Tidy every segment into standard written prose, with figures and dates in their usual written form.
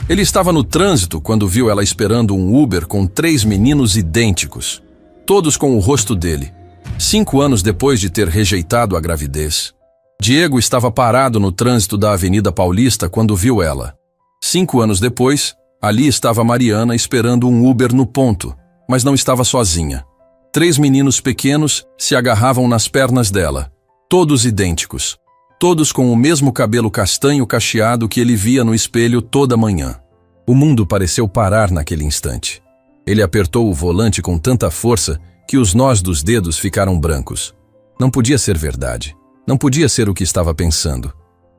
Ele estava no trânsito quando viu ela esperando um Uber com 3 meninos idênticos, todos com o rosto dele, 5 anos depois de ter rejeitado a gravidez. Diego estava parado no trânsito da Avenida Paulista quando viu ela. 5 anos depois, ali estava Mariana esperando um Uber no ponto, mas não estava sozinha. 3 meninos pequenos se agarravam nas pernas dela, todos idênticos, todos com o mesmo cabelo castanho cacheado que ele via no espelho toda manhã. O mundo pareceu parar naquele instante. Ele apertou o volante com tanta força que os nós dos dedos ficaram brancos. Não podia ser verdade. Não podia ser o que estava pensando.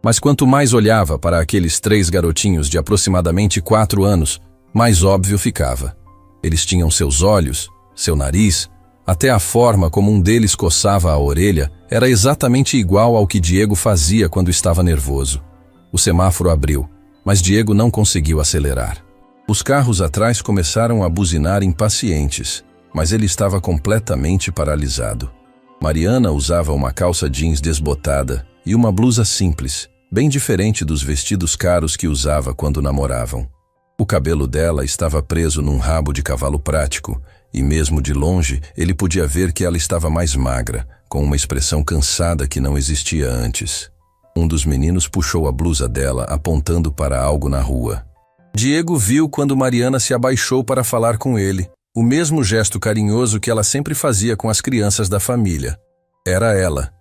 Mas quanto mais olhava para aqueles 3 garotinhos de aproximadamente 4 anos, mais óbvio ficava. Eles tinham seus olhos, seu nariz, até a forma como um deles coçava a orelha era exatamente igual ao que Diego fazia quando estava nervoso. O semáforo abriu, mas Diego não conseguiu acelerar. Os carros atrás começaram a buzinar impacientes, mas ele estava completamente paralisado. Mariana usava uma calça jeans desbotada e uma blusa simples, bem diferente dos vestidos caros que usava quando namoravam. O cabelo dela estava preso num rabo de cavalo prático, e mesmo de longe ele podia ver que ela estava mais magra, com uma expressão cansada que não existia antes. Um dos meninos puxou a blusa dela, apontando para algo na rua. Diego viu quando Mariana se abaixou para falar com ele, o mesmo gesto carinhoso que ela sempre fazia com as crianças da família. Era ela.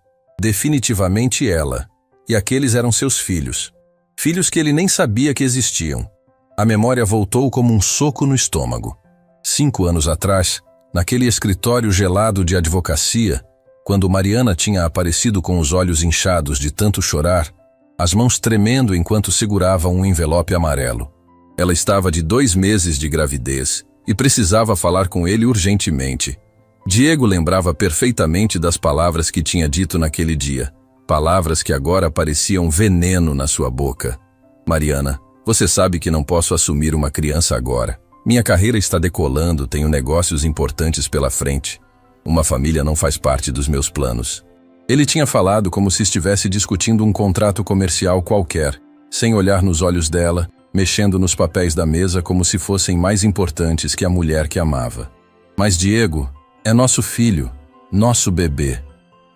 Definitivamente ela. E aqueles eram seus filhos. Filhos que ele nem sabia que existiam. A memória voltou como um soco no estômago. 5 anos atrás, naquele escritório gelado de advocacia, quando Mariana tinha aparecido com os olhos inchados de tanto chorar, as mãos tremendo enquanto segurava um envelope amarelo. Ela estava de 2 meses de gravidez e precisava falar com ele urgentemente. Diego lembrava perfeitamente das palavras que tinha dito naquele dia, palavras que agora pareciam veneno na sua boca. Mariana, você sabe que não posso assumir uma criança agora. Minha carreira está decolando, tenho negócios importantes pela frente. Uma família não faz parte dos meus planos. Ele tinha falado como se estivesse discutindo um contrato comercial qualquer, sem olhar nos olhos dela, mexendo nos papéis da mesa como se fossem mais importantes que a mulher que amava. Mas Diego é nosso filho, nosso bebê.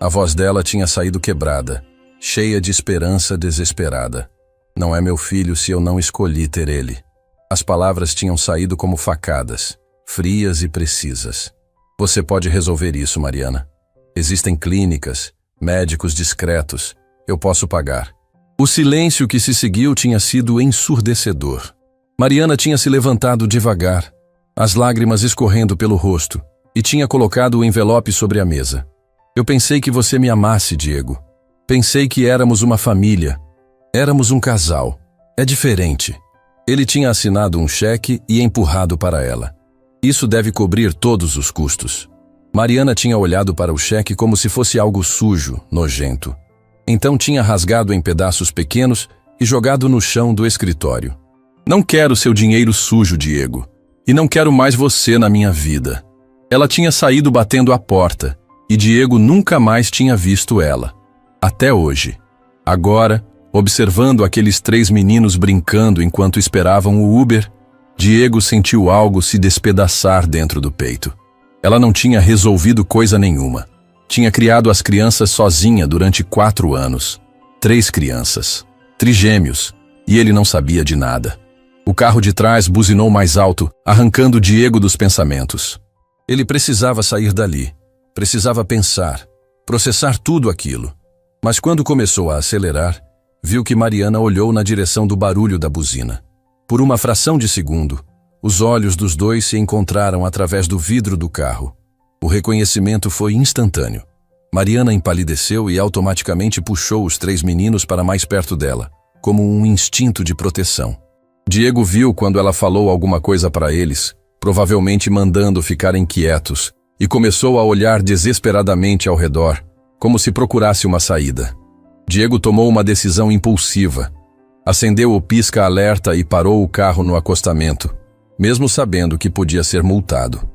A voz dela tinha saído quebrada, cheia de esperança desesperada. Não é meu filho se eu não escolhi ter ele. As palavras tinham saído como facadas, frias e precisas. Você pode resolver isso, Mariana. Existem clínicas, médicos discretos. Eu posso pagar. O silêncio que se seguiu tinha sido ensurdecedor. Mariana tinha se levantado devagar, as lágrimas escorrendo pelo rosto, e tinha colocado o envelope sobre a mesa. Eu pensei que você me amasse, Diego. Pensei que éramos uma família. Éramos um casal. É diferente. Ele tinha assinado um cheque e empurrado para ela. Isso deve cobrir todos os custos. Mariana tinha olhado para o cheque como se fosse algo sujo, nojento. Então tinha rasgado em pedaços pequenos e jogado no chão do escritório. Não quero seu dinheiro sujo, Diego. E não quero mais você na minha vida. Ela tinha saído batendo a porta, e Diego nunca mais tinha visto ela. Até hoje. Agora, observando aqueles 3 meninos brincando enquanto esperavam o Uber, Diego sentiu algo se despedaçar dentro do peito. Ela não tinha resolvido coisa nenhuma. Tinha criado as crianças sozinha durante 4 anos. 3 crianças. Trigêmeos. E ele não sabia de nada. O carro de trás buzinou mais alto, arrancando Diego dos pensamentos. Ele precisava sair dali. Precisava pensar, processar tudo aquilo. Mas quando começou a acelerar, viu que Mariana olhou na direção do barulho da buzina. Por uma fração de segundo, os olhos dos dois se encontraram através do vidro do carro. O reconhecimento foi instantâneo. Mariana empalideceu e automaticamente puxou os 3 meninos para mais perto dela, como um instinto de proteção. Diego viu quando ela falou alguma coisa para eles, provavelmente mandando ficarem quietos, e começou a olhar desesperadamente ao redor, como se procurasse uma saída. Diego tomou uma decisão impulsiva. Acendeu o pisca-alerta e parou o carro no acostamento, mesmo sabendo que podia ser multado.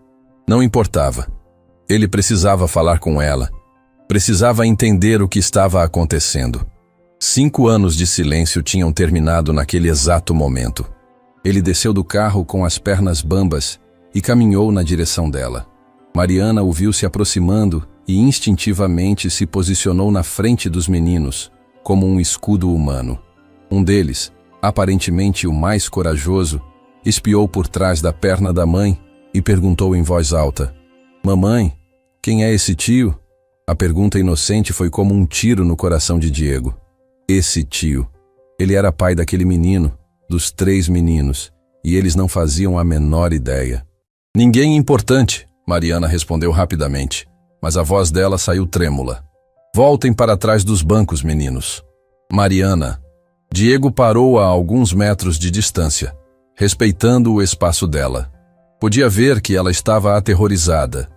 Não importava. Ele precisava falar com ela. Precisava entender o que estava acontecendo. 5 anos de silêncio tinham terminado naquele exato momento. Ele desceu do carro com as pernas bambas e caminhou na direção dela. Mariana o viu se aproximando e instintivamente se posicionou na frente dos meninos, como um escudo humano. Um deles, aparentemente o mais corajoso, espiou por trás da perna da mãe e perguntou em voz alta: "Mamãe, quem é esse tio?" A pergunta inocente foi como um tiro no coração de Diego. Esse tio. Ele era pai daquele menino, dos 3 meninos, e eles não faziam a menor ideia. "Ninguém importante", Mariana respondeu rapidamente, mas a voz dela saiu trêmula. "Voltem para trás dos bancos, meninos." "Mariana." Diego parou a alguns metros de distância, respeitando o espaço dela. Podia ver que ela estava aterrorizada,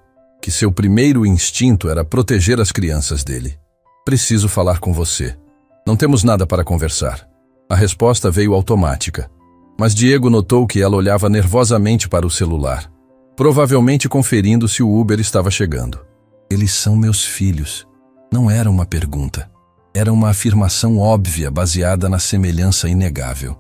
que seu primeiro instinto era proteger as crianças dele. "Preciso falar com você. Não temos nada para conversar." A resposta veio automática, mas Diego notou que ela olhava nervosamente para o celular, provavelmente conferindo se o Uber estava chegando. "Eles são meus filhos." Não era uma pergunta. Era uma afirmação óbvia baseada na semelhança inegável.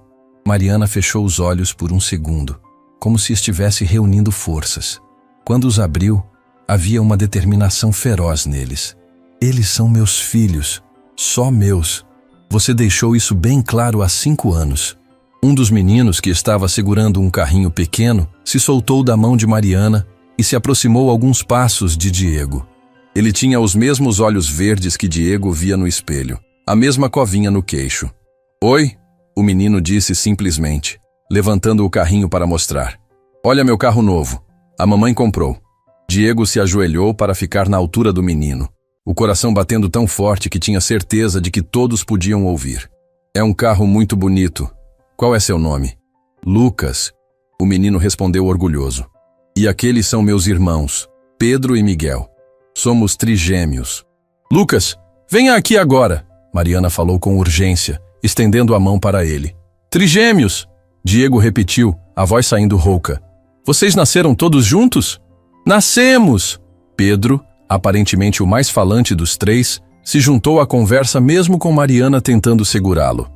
Mariana fechou os olhos por um segundo, como se estivesse reunindo forças. Quando os abriu, havia uma determinação feroz neles. "Eles são meus filhos, só meus. Você deixou isso bem claro há 5 anos. Um dos meninos, que estava segurando um carrinho pequeno, se soltou da mão de Mariana e se aproximou alguns passos de Diego. Ele tinha os mesmos olhos verdes que Diego via no espelho, a mesma covinha no queixo. "Oi?" o menino disse simplesmente, levantando o carrinho para mostrar. "Olha meu carro novo. A mamãe comprou." Diego se ajoelhou para ficar na altura do menino, o coração batendo tão forte que tinha certeza de que todos podiam ouvir. "É um carro muito bonito. Qual é seu nome?" "Lucas." O menino respondeu orgulhoso. "E aqueles são meus irmãos, Pedro e Miguel. Somos trigêmeos." "Lucas, venha aqui agora!" Mariana falou com urgência, estendendo a mão para ele. "Trigêmeos!" Diego repetiu, a voz saindo rouca. "Vocês nasceram todos juntos?" "Nascemos!" Pedro, aparentemente o mais falante dos 3, se juntou à conversa mesmo com Mariana tentando segurá-lo.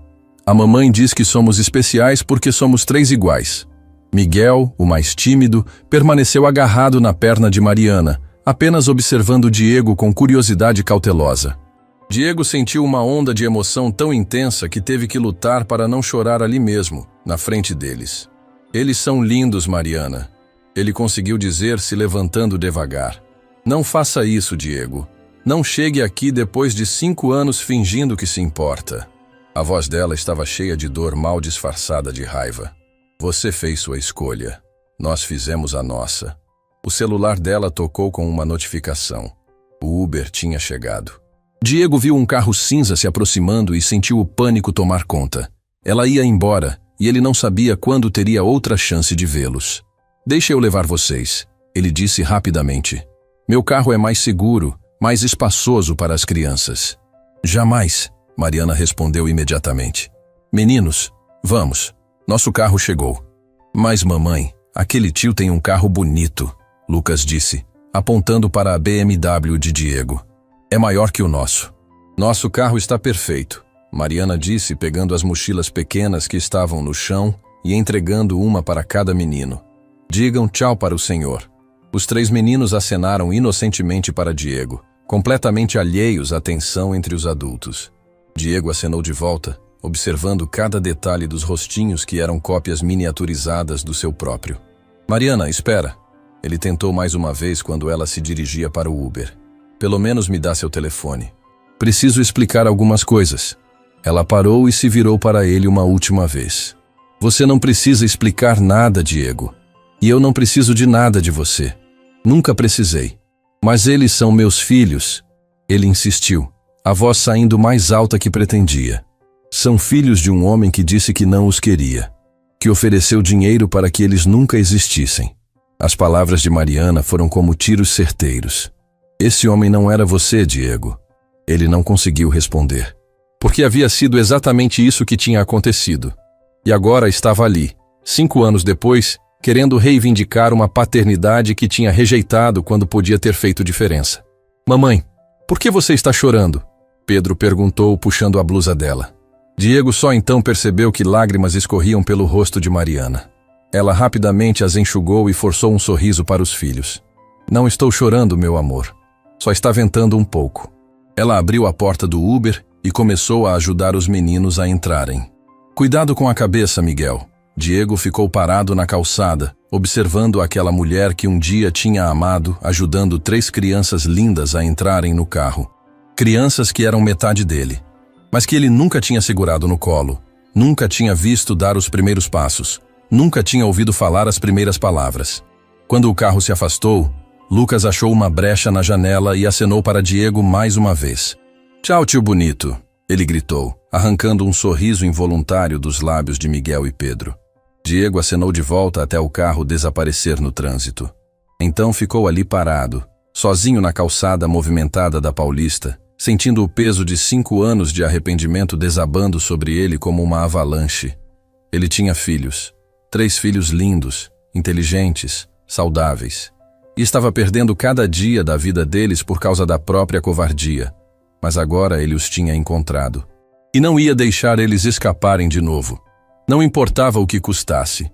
"A mamãe diz que somos especiais porque somos 3 iguais." Miguel, o mais tímido, permaneceu agarrado na perna de Mariana, apenas observando Diego com curiosidade cautelosa. Diego sentiu uma onda de emoção tão intensa que teve que lutar para não chorar ali mesmo, na frente deles. "Eles são lindos, Mariana." Ele conseguiu dizer, se levantando devagar. "Não faça isso, Diego. Não chegue aqui depois de 5 anos fingindo que se importa." A voz dela estava cheia de dor mal disfarçada de raiva. "Você fez sua escolha. Nós fizemos a nossa." O celular dela tocou com uma notificação. O Uber tinha chegado. Diego viu um carro cinza se aproximando e sentiu o pânico tomar conta. Ela ia embora e ele não sabia quando teria outra chance de vê-los. "Deixa eu levar vocês", ele disse rapidamente. "Meu carro é mais seguro, mais espaçoso para as crianças." "Jamais", Mariana respondeu imediatamente. "Meninos, vamos. Nosso carro chegou." "Mas mamãe, aquele tio tem um carro bonito", Lucas disse, apontando para a BMW de Diego. "É maior que o nosso." "Nosso carro está perfeito", Mariana disse, pegando as mochilas pequenas que estavam no chão e entregando uma para cada menino. "Digam tchau para o senhor." Os 3 meninos acenaram inocentemente para Diego, completamente alheios à tensão entre os adultos. Diego acenou de volta, observando cada detalhe dos rostinhos que eram cópias miniaturizadas do seu próprio. "Mariana, espera." Ele tentou mais uma vez quando ela se dirigia para o Uber. "Pelo menos me dá seu telefone. Preciso explicar algumas coisas." Ela parou e se virou para ele uma última vez. "Você não precisa explicar nada, Diego. E eu não preciso de nada de você. Nunca precisei. Mas eles são meus filhos." Ele insistiu, a voz saindo mais alta que pretendia. "São filhos de um homem que disse que não os queria, que ofereceu dinheiro para que eles nunca existissem." As palavras de Mariana foram como tiros certeiros. "Esse homem não era você, Diego." Ele não conseguiu responder, porque havia sido exatamente isso que tinha acontecido. E agora estava ali, 5 anos depois, querendo reivindicar uma paternidade que tinha rejeitado quando podia ter feito diferença. "Mamãe, por que você está chorando?" Pedro perguntou, puxando a blusa dela. Diego só então percebeu que lágrimas escorriam pelo rosto de Mariana. Ela rapidamente as enxugou e forçou um sorriso para os filhos. Não estou chorando, meu amor. Só está ventando um pouco. Ela abriu a porta do Uber e começou a ajudar os meninos a entrarem. Cuidado com a cabeça, Miguel. Diego ficou parado na calçada, observando aquela mulher que um dia tinha amado, ajudando 3 crianças lindas a entrarem no carro. Crianças que eram metade dele, mas que ele nunca tinha segurado no colo, nunca tinha visto dar os primeiros passos, nunca tinha ouvido falar as primeiras palavras. Quando o carro se afastou, Lucas achou uma brecha na janela e acenou para Diego mais uma vez. "Tchau, tio bonito", ele gritou, arrancando um sorriso involuntário dos lábios de Miguel e Pedro. Diego acenou de volta até o carro desaparecer no trânsito. Então ficou ali parado, sozinho na calçada movimentada da Paulista, sentindo o peso de 5 anos de arrependimento desabando sobre ele como uma avalanche. Ele tinha filhos, 3 filhos lindos, inteligentes, saudáveis, e estava perdendo cada dia da vida deles por causa da própria covardia. Mas agora ele os tinha encontrado. E não ia deixar eles escaparem de novo. Não importava o que custasse.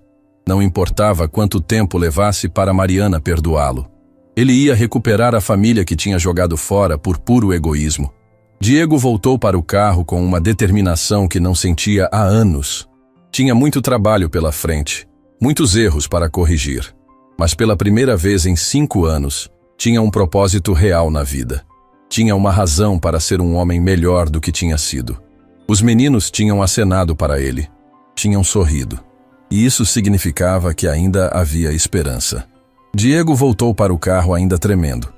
Não importava quanto tempo levasse para Mariana perdoá-lo. Ele ia recuperar a família que tinha jogado fora por puro egoísmo. Diego voltou para o carro com uma determinação que não sentia há anos. Tinha muito trabalho pela frente, muitos erros para corrigir. Mas pela primeira vez em 5 anos, tinha um propósito real na vida. Tinha uma razão para ser um homem melhor do que tinha sido. Os meninos tinham acenado para ele. Tinham sorrido. E isso significava que ainda havia esperança. Diego voltou para o carro ainda tremendo.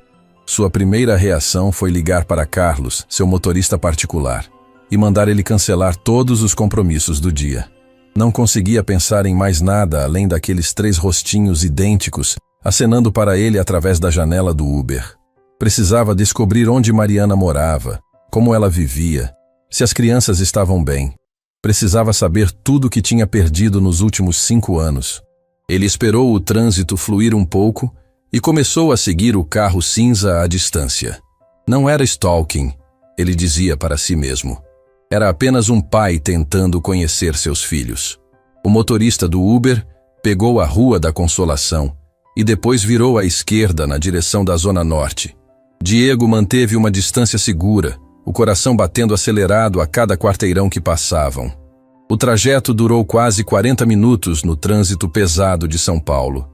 Sua primeira reação foi ligar para Carlos, seu motorista particular, e mandar ele cancelar todos os compromissos do dia. Não conseguia pensar em mais nada além daqueles 3 rostinhos idênticos acenando para ele através da janela do Uber. Precisava descobrir onde Mariana morava, como ela vivia, se as crianças estavam bem. Precisava saber tudo o que tinha perdido nos últimos 5 anos. Ele esperou o trânsito fluir um pouco e começou a seguir o carro cinza à distância. Não era stalking, ele dizia para si mesmo. Era apenas um pai tentando conhecer seus filhos. O motorista do Uber pegou a Rua da Consolação e depois virou à esquerda na direção da Zona Norte. Diego manteve uma distância segura, o coração batendo acelerado a cada quarteirão que passavam. O trajeto durou quase 40 minutos no trânsito pesado de São Paulo.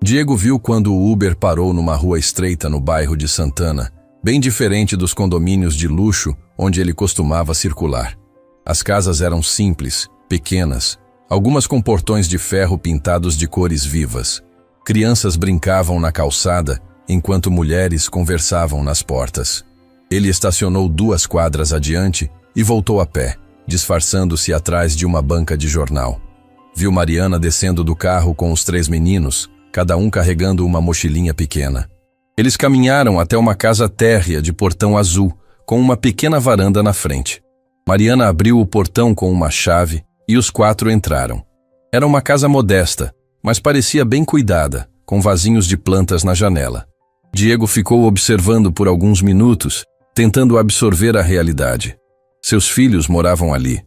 Diego viu quando o Uber parou numa rua estreita no bairro de Santana, bem diferente dos condomínios de luxo onde ele costumava circular. As casas eram simples, pequenas, algumas com portões de ferro pintados de cores vivas. Crianças brincavam na calçada, enquanto mulheres conversavam nas portas. Ele estacionou 2 quadras adiante e voltou a pé, disfarçando-se atrás de uma banca de jornal. Viu Mariana descendo do carro com os 3 meninos, cada um carregando uma mochilinha pequena. Eles caminharam até uma casa térrea de portão azul, com uma pequena varanda na frente. Mariana abriu o portão com uma chave e os 4 entraram. Era uma casa modesta, mas parecia bem cuidada, com vasinhos de plantas na janela. Diego ficou observando por alguns minutos, tentando absorver a realidade. Seus filhos moravam ali,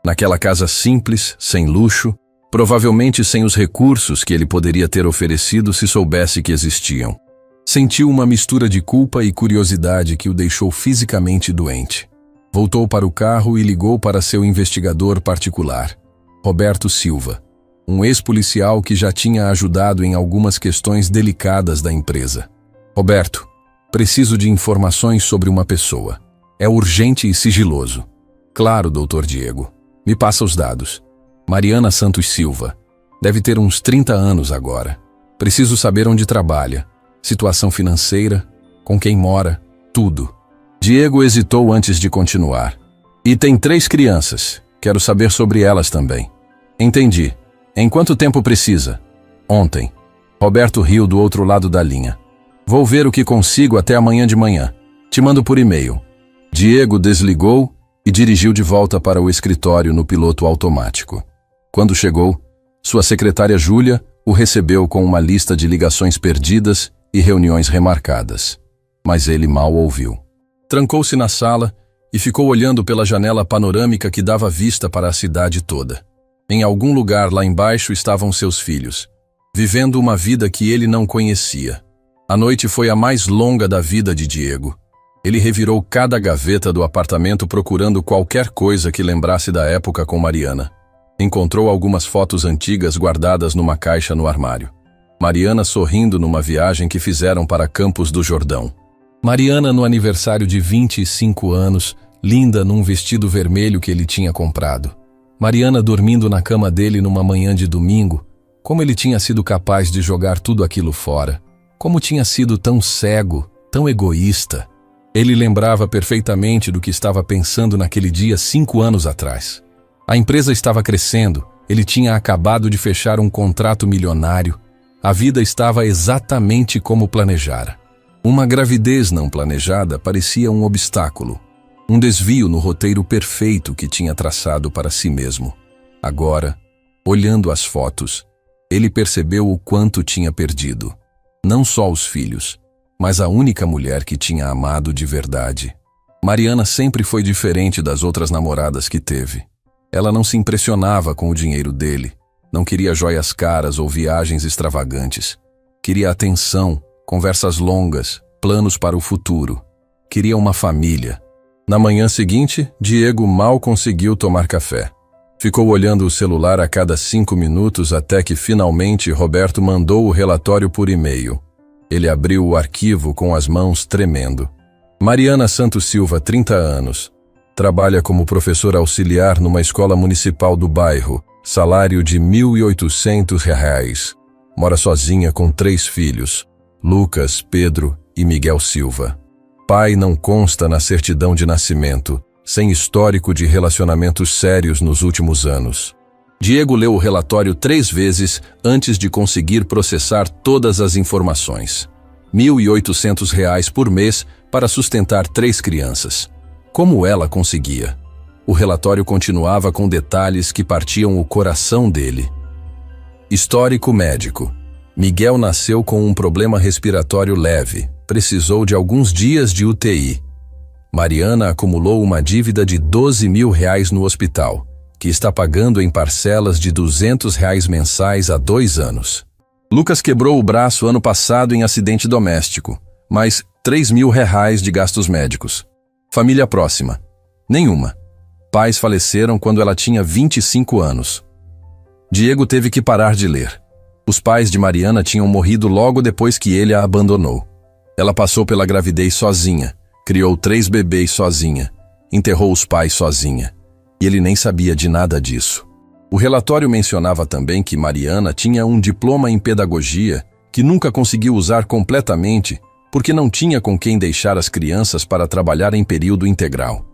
naquela casa simples, sem luxo, provavelmente sem os recursos que ele poderia ter oferecido se soubesse que existiam. Sentiu uma mistura de culpa e curiosidade que o deixou fisicamente doente. Voltou para o carro e ligou para seu investigador particular, Roberto Silva, um ex-policial que já tinha ajudado em algumas questões delicadas da empresa. "Roberto, preciso de informações sobre uma pessoa. É urgente e sigiloso." "Claro, doutor Diego. Me passa os dados." "Mariana Santos Silva. Deve ter uns 30 anos agora. Preciso saber onde trabalha, situação financeira, com quem mora, tudo." Diego hesitou antes de continuar. "E tem 3 crianças. Quero saber sobre elas também." "Entendi. Em quanto tempo precisa?" "Ontem." Roberto riu do outro lado da linha. "Vou ver o que consigo até amanhã de manhã. Te mando por e-mail." Diego desligou e dirigiu de volta para o escritório no piloto automático. Quando chegou, sua secretária Júlia o recebeu com uma lista de ligações perdidas e reuniões remarcadas. Mas ele mal ouviu. Trancou-se na sala e ficou olhando pela janela panorâmica que dava vista para a cidade toda. Em algum lugar lá embaixo estavam seus filhos, vivendo uma vida que ele não conhecia. A noite foi a mais longa da vida de Diego. Ele revirou cada gaveta do apartamento procurando qualquer coisa que lembrasse da época com Mariana. Encontrou algumas fotos antigas guardadas numa caixa no armário. Mariana sorrindo numa viagem que fizeram para Campos do Jordão. Mariana no aniversário de 25 anos, linda num vestido vermelho que ele tinha comprado. Mariana dormindo na cama dele numa manhã de domingo. Como ele tinha sido capaz de jogar tudo aquilo fora. Como tinha sido tão cego, tão egoísta. Ele lembrava perfeitamente do que estava pensando naquele dia 5 anos atrás. A empresa estava crescendo, ele tinha acabado de fechar um contrato milionário. A vida estava exatamente como planejara. Uma gravidez não planejada parecia um obstáculo, um desvio no roteiro perfeito que tinha traçado para si mesmo. Agora, olhando as fotos, ele percebeu o quanto tinha perdido. Não só os filhos, mas a única mulher que tinha amado de verdade. Mariana sempre foi diferente das outras namoradas que teve. Ela não se impressionava com o dinheiro dele, não queria joias caras ou viagens extravagantes. Queria atenção, conversas longas, planos para o futuro. Queria uma família. Na manhã seguinte, Diego mal conseguiu tomar café. Ficou olhando o celular a cada 5 minutos até que finalmente Roberto mandou o relatório por e-mail. Ele abriu o arquivo com as mãos tremendo. Mariana Santos Silva, 30 anos. Trabalha como professora auxiliar numa escola municipal do bairro. Salário de R$ 1.800. Mora sozinha com 3 filhos. Lucas, Pedro e Miguel Silva. Pai não consta na certidão de nascimento, sem histórico de relacionamentos sérios nos últimos anos. Diego leu o relatório 3 vezes antes de conseguir processar todas as informações. R$ 1.800 por mês para sustentar 3 crianças. Como ela conseguia? O relatório continuava com detalhes que partiam o coração dele. Histórico médico. Miguel nasceu com um problema respiratório leve, precisou de alguns dias de UTI. Mariana acumulou uma dívida de R$ 12.000 no hospital, que está pagando em parcelas de R$ 200 mensais há 2 anos. Lucas quebrou o braço ano passado em acidente doméstico, mais R$ 3.000 de gastos médicos. Família próxima. Nenhuma. Pais faleceram quando ela tinha 25 anos. Diego teve que parar de ler. Os pais de Mariana tinham morrido logo depois que ele a abandonou. Ela passou pela gravidez sozinha, criou 3 bebês sozinha, enterrou os pais sozinha. E ele nem sabia de nada disso. O relatório mencionava também que Mariana tinha um diploma em pedagogia que nunca conseguiu usar completamente porque não tinha com quem deixar as crianças para trabalhar em período integral.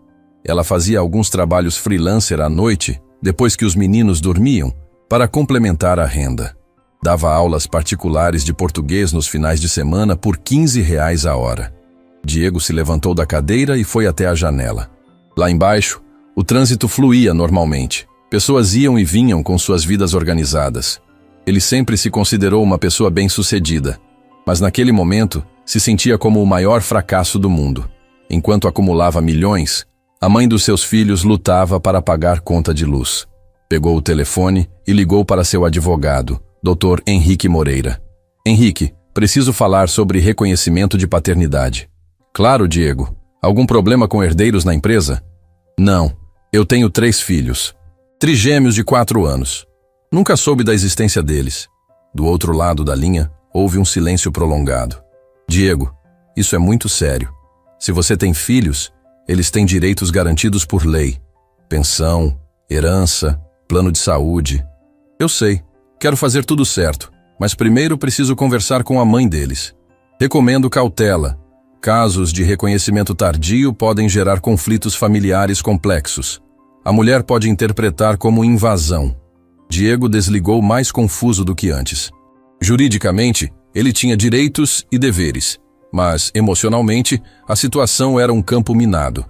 Ela fazia alguns trabalhos freelancer à noite, depois que os meninos dormiam, para complementar a renda. Dava aulas particulares de português nos finais de semana por R$ 15 a hora. Diego se levantou da cadeira e foi até a janela. Lá embaixo, o trânsito fluía normalmente. Pessoas iam e vinham com suas vidas organizadas. Ele sempre se considerou uma pessoa bem-sucedida, mas naquele momento se sentia como o maior fracasso do mundo. Enquanto acumulava milhões, a mãe dos seus filhos lutava para pagar conta de luz. Pegou o telefone e ligou para seu advogado, Dr. Henrique Moreira. Henrique, preciso falar sobre reconhecimento de paternidade. Claro, Diego. Algum problema com herdeiros na empresa? Não. Eu tenho 3 filhos. Trigêmeos de 4 anos. Nunca soube da existência deles. Do outro lado da linha, houve um silêncio prolongado. Diego, isso é muito sério. Se você tem filhos, eles têm direitos garantidos por lei. Pensão, herança, plano de saúde. Eu sei, quero fazer tudo certo, mas primeiro preciso conversar com a mãe deles. Recomendo cautela. Casos de reconhecimento tardio podem gerar conflitos familiares complexos. A mulher pode interpretar como invasão. Diego desligou mais confuso do que antes. Juridicamente, ele tinha direitos e deveres, mas, emocionalmente, a situação era um campo minado.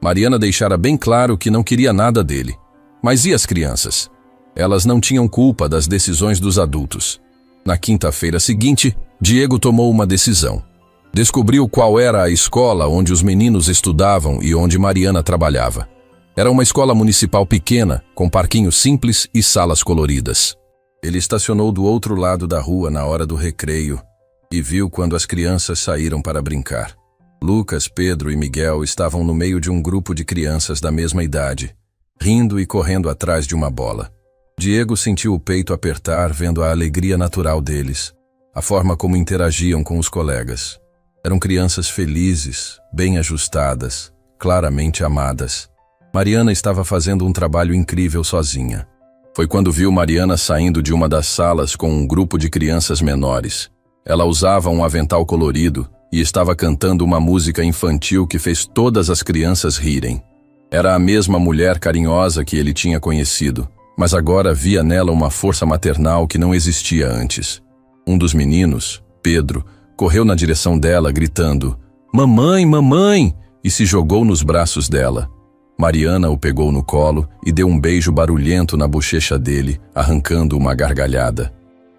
Mariana deixara bem claro que não queria nada dele. Mas e as crianças? Elas não tinham culpa das decisões dos adultos. Na quinta-feira seguinte, Diego tomou uma decisão. Descobriu qual era a escola onde os meninos estudavam e onde Mariana trabalhava. Era uma escola municipal pequena, com parquinho simples e salas coloridas. Ele estacionou do outro lado da rua na hora do recreio e viu quando as crianças saíram para brincar. Lucas, Pedro e Miguel estavam no meio de um grupo de crianças da mesma idade, rindo e correndo atrás de uma bola. Diego sentiu o peito apertar vendo a alegria natural deles, a forma como interagiam com os colegas. Eram crianças felizes, bem ajustadas, claramente amadas. Mariana estava fazendo um trabalho incrível sozinha. Foi quando viu Mariana saindo de uma das salas com um grupo de crianças menores. Ela usava um avental colorido e estava cantando uma música infantil que fez todas as crianças rirem. Era a mesma mulher carinhosa que ele tinha conhecido, mas agora via nela uma força maternal que não existia antes. Um dos meninos, Pedro, correu na direção dela gritando: "Mamãe, mamãe!" e se jogou nos braços dela. Mariana o pegou no colo e deu um beijo barulhento na bochecha dele, arrancando uma gargalhada.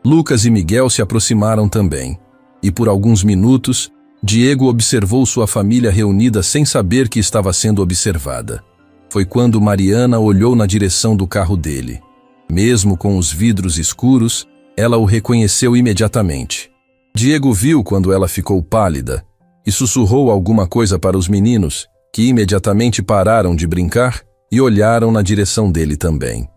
Lucas e Miguel se aproximaram também, e por alguns minutos, Diego observou sua família reunida sem saber que estava sendo observada. Foi quando Mariana olhou na direção do carro dele. Mesmo com os vidros escuros, ela o reconheceu imediatamente. Diego viu quando ela ficou pálida e sussurrou alguma coisa para os meninos, que imediatamente pararam de brincar e olharam na direção dele também.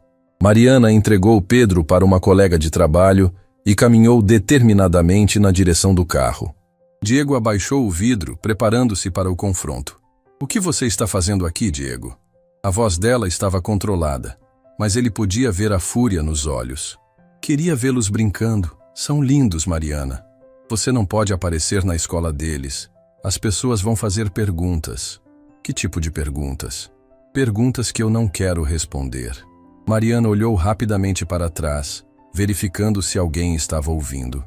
Mariana entregou Pedro para uma colega de trabalho e caminhou determinadamente na direção do carro. Diego abaixou o vidro, preparando-se para o confronto. "O que você está fazendo aqui, Diego?" A voz dela estava controlada, mas ele podia ver a fúria nos olhos. "Queria vê-los brincando. São lindos, Mariana. Você não pode aparecer na escola deles. As pessoas vão fazer perguntas." "Que tipo de perguntas?" "Perguntas que eu não quero responder." Mariana olhou rapidamente para trás, verificando se alguém estava ouvindo.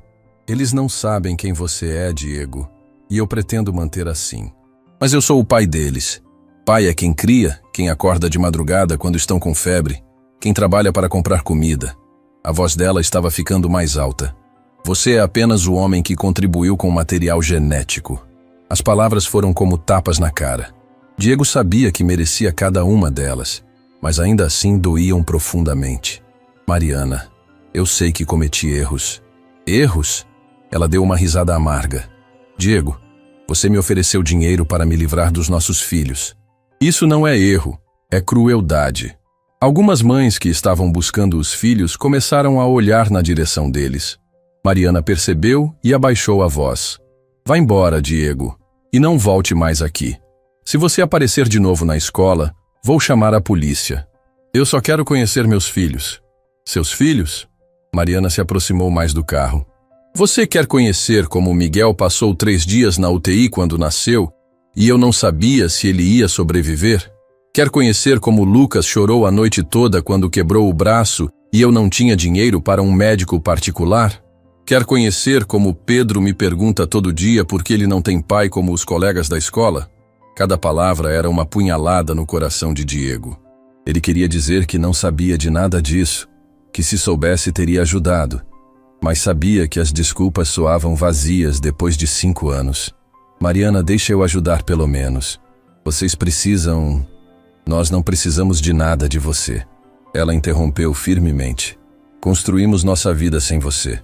"Eles não sabem quem você é, Diego, e eu pretendo manter assim." "Mas eu sou o pai deles. Pai é quem cria, quem acorda de madrugada quando estão com febre, quem trabalha para comprar comida." A voz dela estava ficando mais alta. "Você é apenas o homem que contribuiu com o material genético." As palavras foram como tapas na cara. Diego sabia que merecia cada uma delas, mas ainda assim doíam profundamente. "Mariana, eu sei que cometi erros." "Erros?" Ela deu uma risada amarga. "Diego, você me ofereceu dinheiro para me livrar dos nossos filhos. Isso não é erro, é crueldade." Algumas mães que estavam buscando os filhos começaram a olhar na direção deles. Mariana percebeu e abaixou a voz. "Vá embora, Diego, e não volte mais aqui. Se você aparecer de novo na escola, vou chamar a polícia. Eu só quero conhecer meus filhos." "Seus filhos?" Mariana se aproximou mais do carro. "Você quer conhecer como Miguel passou 3 dias na UTI quando nasceu e eu não sabia se ele ia sobreviver? Quer conhecer como Lucas chorou a noite toda quando quebrou o braço e eu não tinha dinheiro para um médico particular? Quer conhecer como Pedro me pergunta todo dia por que ele não tem pai como os colegas da escola?" Cada palavra era uma punhalada no coração de Diego. Ele queria dizer que não sabia de nada disso, que se soubesse teria ajudado, mas sabia que as desculpas soavam vazias depois de 5 anos. "Mariana, deixa eu ajudar pelo menos. Vocês precisam... Nós não precisamos de nada de você." Ela interrompeu firmemente. "Construímos nossa vida sem você.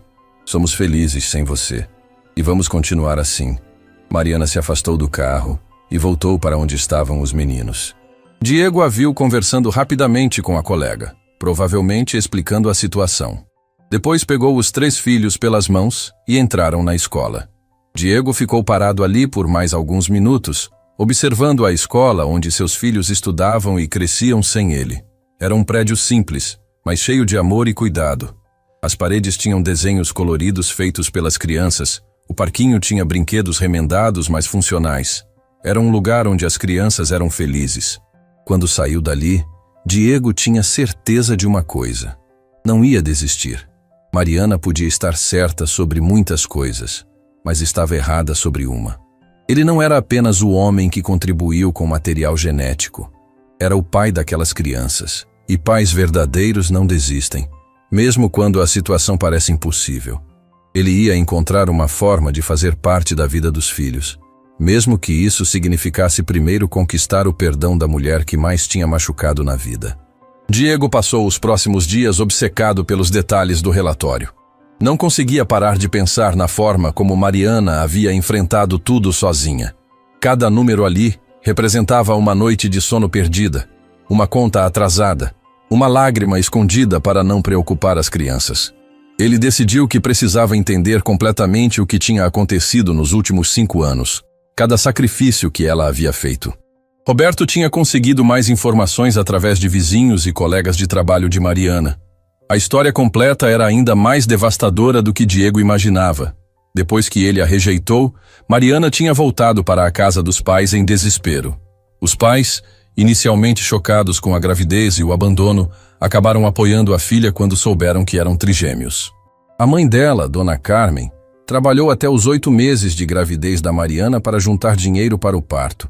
Somos felizes sem você. E vamos continuar assim." Mariana se afastou do carro e voltou para onde estavam os meninos. Diego a viu conversando rapidamente com a colega, provavelmente explicando a situação. Depois pegou os 3 filhos pelas mãos e entraram na escola. Diego ficou parado ali por mais alguns minutos, observando a escola onde seus filhos estudavam e cresciam sem ele. Era um prédio simples, mas cheio de amor e cuidado. As paredes tinham desenhos coloridos feitos pelas crianças, o parquinho tinha brinquedos remendados mas funcionais. Era um lugar onde as crianças eram felizes. Quando saiu dali, Diego tinha certeza de uma coisa: não ia desistir. Mariana podia estar certa sobre muitas coisas, mas estava errada sobre uma. Ele não era apenas o homem que contribuiu com material genético. Era o pai daquelas crianças. E pais verdadeiros não desistem, mesmo quando a situação parece impossível. Ele ia encontrar uma forma de fazer parte da vida dos filhos, mesmo que isso significasse primeiro conquistar o perdão da mulher que mais tinha machucado na vida. Diego passou os próximos dias obcecado pelos detalhes do relatório. Não conseguia parar de pensar na forma como Mariana havia enfrentado tudo sozinha. Cada número ali representava uma noite de sono perdida, uma conta atrasada, uma lágrima escondida para não preocupar as crianças. Ele decidiu que precisava entender completamente o que tinha acontecido nos últimos 5 anos, cada sacrifício que ela havia feito. Roberto tinha conseguido mais informações através de vizinhos e colegas de trabalho de Mariana. A história completa era ainda mais devastadora do que Diego imaginava. Depois que ele a rejeitou, Mariana tinha voltado para a casa dos pais em desespero. Os pais, inicialmente chocados com a gravidez e o abandono, acabaram apoiando a filha quando souberam que eram trigêmeos. A mãe dela, Dona Carmen, trabalhou até os 8 meses de gravidez da Mariana para juntar dinheiro para o parto.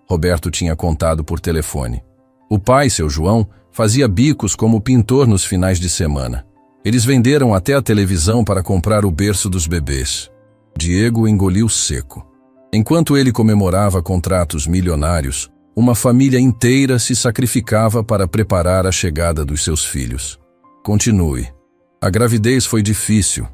Roberto tinha contado por telefone. O pai, seu João, fazia bicos como pintor nos finais de semana. Eles venderam até a televisão para comprar o berço dos bebês. Diego engoliu seco. Enquanto ele comemorava contratos milionários, uma família inteira se sacrificava para preparar a chegada dos seus filhos. Continue. A gravidez foi difícil.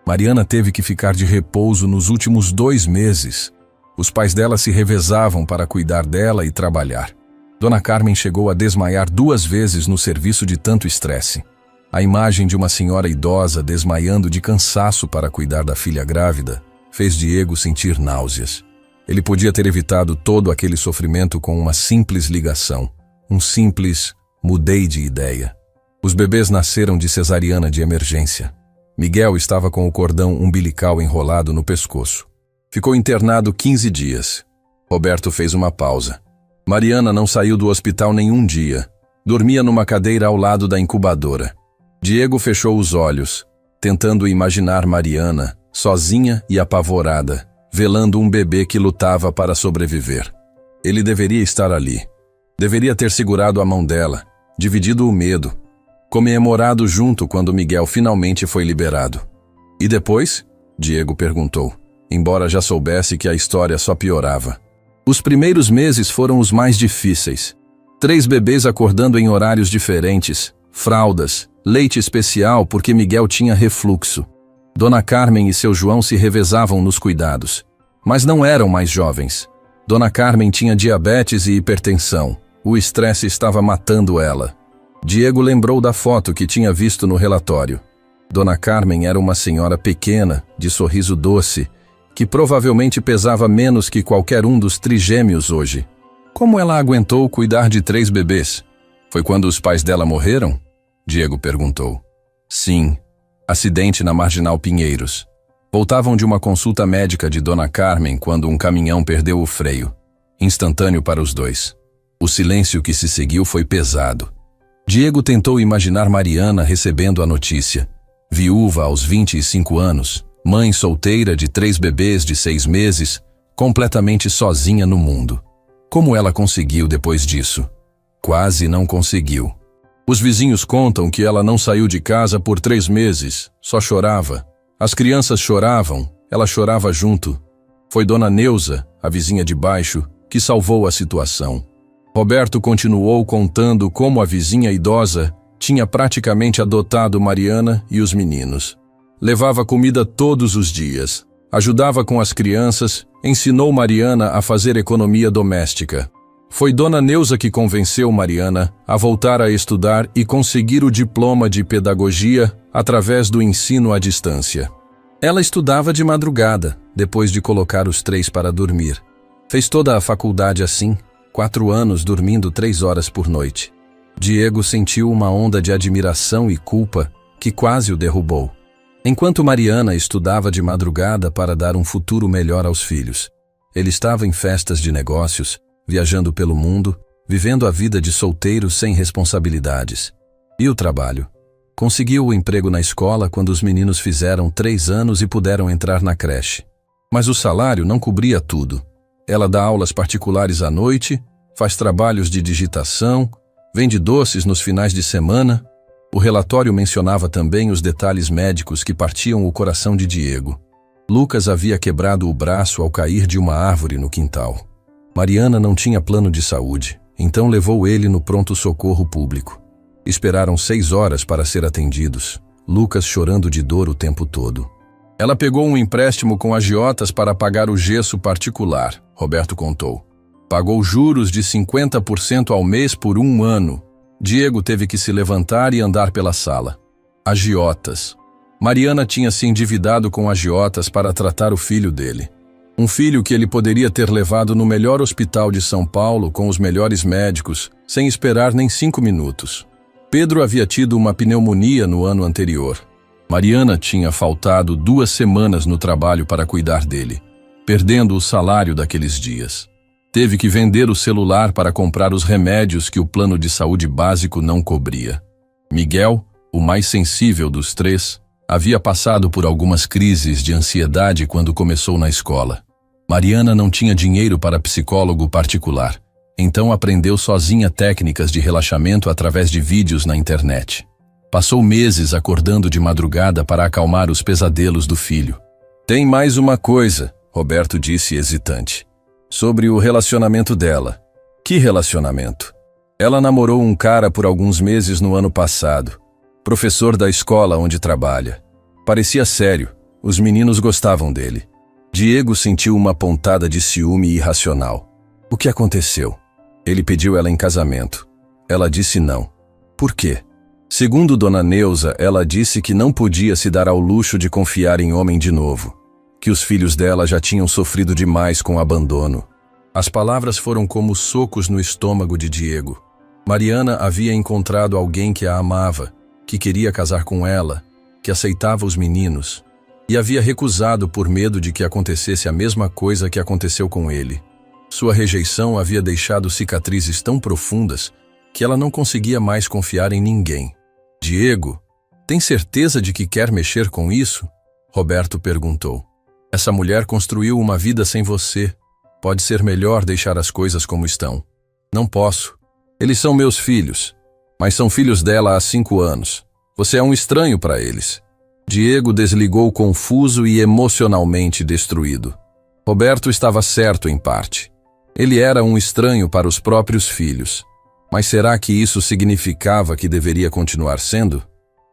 Mariana teve que ficar de repouso nos últimos 2 meses. Os pais dela se revezavam para cuidar dela e trabalhar. Dona Carmen chegou a desmaiar 2 vezes no serviço de tanto estresse. A imagem de uma senhora idosa desmaiando de cansaço para cuidar da filha grávida fez Diego sentir náuseas. Ele podia ter evitado todo aquele sofrimento com uma simples ligação, um simples mudei de ideia. Os bebês nasceram de cesariana de emergência. Miguel estava com o cordão umbilical enrolado no pescoço. Ficou internado 15 dias. Roberto fez uma pausa. Mariana não saiu do hospital nenhum dia. Dormia numa cadeira ao lado da incubadora. Diego fechou os olhos, tentando imaginar Mariana, sozinha e apavorada, velando um bebê que lutava para sobreviver. Ele deveria estar ali. Deveria ter segurado a mão dela, dividido o medo, comemorado junto quando Miguel finalmente foi liberado. E depois? Diego perguntou, embora já soubesse que a história só piorava. Os primeiros meses foram os mais difíceis. 3 bebês acordando em horários diferentes, fraldas, leite especial porque Miguel tinha refluxo. Dona Carmen e seu João se revezavam nos cuidados, mas não eram mais jovens. Dona Carmen tinha diabetes e hipertensão. O estresse estava matando ela. Diego lembrou da foto que tinha visto no relatório. Dona Carmen era uma senhora pequena, de sorriso doce, que provavelmente pesava menos que qualquer um dos trigêmeos hoje. Como ela aguentou cuidar de 3 bebês? Foi quando os pais dela morreram? Diego perguntou. Sim. Acidente na Marginal Pinheiros. Voltavam de uma consulta médica de Dona Carmen quando um caminhão perdeu o freio. Instantâneo para os 2. O silêncio que se seguiu foi pesado. Diego tentou imaginar Mariana recebendo a notícia. Viúva aos 25 anos, mãe solteira de 3 bebês de 6 meses, completamente sozinha no mundo. Como ela conseguiu depois disso? Quase não conseguiu. Os vizinhos contam que ela não saiu de casa por 3 meses, só chorava. As crianças choravam, ela chorava junto. Foi Dona Neuza, a vizinha de baixo, que salvou a situação. Roberto continuou contando como a vizinha idosa tinha praticamente adotado Mariana e os meninos. Levava comida todos os dias, ajudava com as crianças, ensinou Mariana a fazer economia doméstica. Foi Dona Neuza que convenceu Mariana a voltar a estudar e conseguir o diploma de pedagogia através do ensino à distância. Ela estudava de madrugada, depois de colocar os 3 para dormir. Fez toda a faculdade assim, 4 anos dormindo 3 horas por noite. Diego sentiu uma onda de admiração e culpa que quase o derrubou. Enquanto Mariana estudava de madrugada para dar um futuro melhor aos filhos, ele estava em festas de negócios, viajando pelo mundo, vivendo a vida de solteiro sem responsabilidades. E o trabalho? Conseguiu o emprego na escola quando os meninos fizeram 3 anos e puderam entrar na creche. Mas o salário não cobria tudo. Ela dá aulas particulares à noite, faz trabalhos de digitação, vende doces nos finais de semana. O relatório mencionava também os detalhes médicos que partiam o coração de Diego. Lucas havia quebrado o braço ao cair de uma árvore no quintal. Mariana não tinha plano de saúde, então levou ele no pronto-socorro público. Esperaram 6 horas para ser atendidos, Lucas chorando de dor o tempo todo. Ela pegou um empréstimo com agiotas para pagar o gesso particular, Roberto contou. Pagou juros de 50% ao mês por 1 ano. Diego teve que se levantar e andar pela sala. Agiotas. Mariana tinha se endividado com agiotas para tratar o filho dele. Um filho que ele poderia ter levado no melhor hospital de São Paulo com os melhores médicos, sem esperar nem 5 minutos. Pedro havia tido uma pneumonia no ano anterior. Mariana tinha faltado 2 semanas no trabalho para cuidar dele, perdendo o salário daqueles dias. Teve que vender o celular para comprar os remédios que o plano de saúde básico não cobria. Miguel, o mais sensível dos 3, havia passado por algumas crises de ansiedade quando começou na escola. Mariana não tinha dinheiro para psicólogo particular, então aprendeu sozinha técnicas de relaxamento através de vídeos na internet. Passou meses acordando de madrugada para acalmar os pesadelos do filho. Tem mais uma coisa, Roberto disse hesitante. Sobre o relacionamento dela. Que relacionamento? Ela namorou um cara por alguns meses no ano passado, professor da escola onde trabalha. Parecia sério, os meninos gostavam dele. Diego sentiu uma pontada de ciúme irracional. O que aconteceu? Ele pediu ela em casamento. Ela disse não. Por quê? Segundo Dona Neuza, ela disse que não podia se dar ao luxo de confiar em homem de novo, que os filhos dela já tinham sofrido demais com o abandono. As palavras foram como socos no estômago de Diego. Mariana havia encontrado alguém que a amava, que queria casar com ela, que aceitava os meninos, e havia recusado por medo de que acontecesse a mesma coisa que aconteceu com ele. Sua rejeição havia deixado cicatrizes tão profundas que ela não conseguia mais confiar em ninguém. Diego, tem certeza de que quer mexer com isso? Roberto perguntou. Essa mulher construiu uma vida sem você. Pode ser melhor deixar as coisas como estão. Não posso. Eles são meus filhos, mas são filhos dela há 5 anos. Você é um estranho para eles. Diego desligou confuso e emocionalmente destruído. Roberto estava certo em parte. Ele era um estranho para os próprios filhos. Mas será que isso significava que deveria continuar sendo?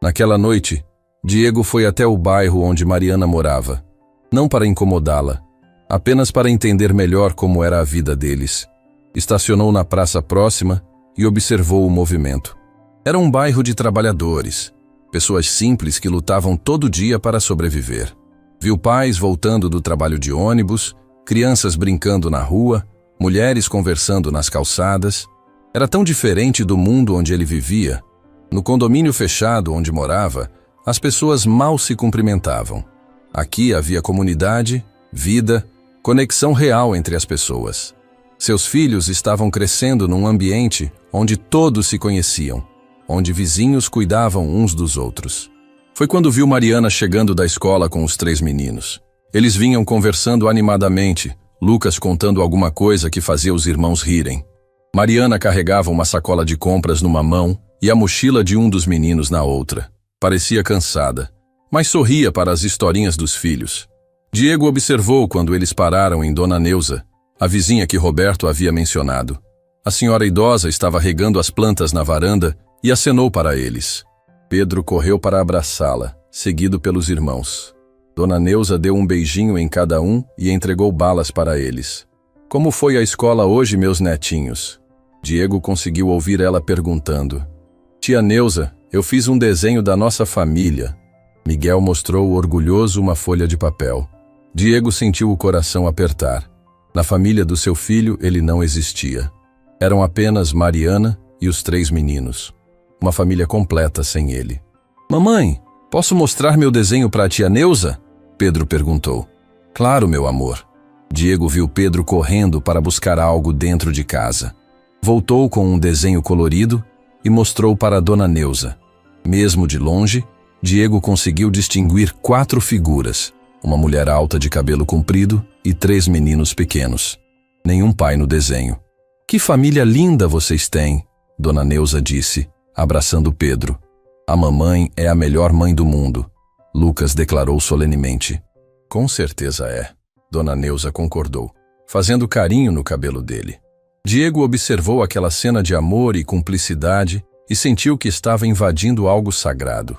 Naquela noite, Diego foi até o bairro onde Mariana morava. Não para incomodá-la, apenas para entender melhor como era a vida deles. Estacionou na praça próxima e observou o movimento. Era um bairro de trabalhadores, pessoas simples que lutavam todo dia para sobreviver. Viu pais voltando do trabalho de ônibus, crianças brincando na rua, mulheres conversando nas calçadas. Era tão diferente do mundo onde ele vivia. No condomínio fechado onde morava, as pessoas mal se cumprimentavam. Aqui havia comunidade, vida, conexão real entre as pessoas. Seus filhos estavam crescendo num ambiente onde todos se conheciam, onde vizinhos cuidavam uns dos outros. Foi quando viu Mariana chegando da escola com os 3 meninos. Eles vinham conversando animadamente, Lucas contando alguma coisa que fazia os irmãos rirem. Mariana carregava uma sacola de compras numa mão e a mochila de um dos meninos na outra. Parecia cansada, mas sorria para as historinhas dos filhos. Diego observou quando eles pararam em Dona Neuza, a vizinha que Roberto havia mencionado. A senhora idosa estava regando as plantas na varanda e acenou para eles. Pedro correu para abraçá-la, seguido pelos irmãos. Dona Neuza deu um beijinho em cada um e entregou balas para eles. Como foi a escola hoje, meus netinhos? Diego conseguiu ouvir ela perguntando. Tia Neuza, eu fiz um desenho da nossa família. Miguel mostrou orgulhoso uma folha de papel. Diego sentiu o coração apertar. Na família do seu filho, ele não existia. Eram apenas Mariana e os 3 meninos. Uma família completa sem ele. Mamãe, posso mostrar meu desenho para a tia Neuza? Pedro perguntou. Claro, meu amor. Diego viu Pedro correndo para buscar algo dentro de casa. Voltou com um desenho colorido e mostrou para Dona Neuza. Mesmo de longe, Diego conseguiu distinguir 4 figuras, uma mulher alta de cabelo comprido e 3 meninos pequenos. Nenhum pai no desenho. Que família linda vocês têm, Dona Neuza disse, abraçando Pedro. A mamãe é a melhor mãe do mundo, Lucas declarou solenemente. Com certeza é, Dona Neuza concordou, fazendo carinho no cabelo dele. Diego observou aquela cena de amor e cumplicidade e sentiu que estava invadindo algo sagrado.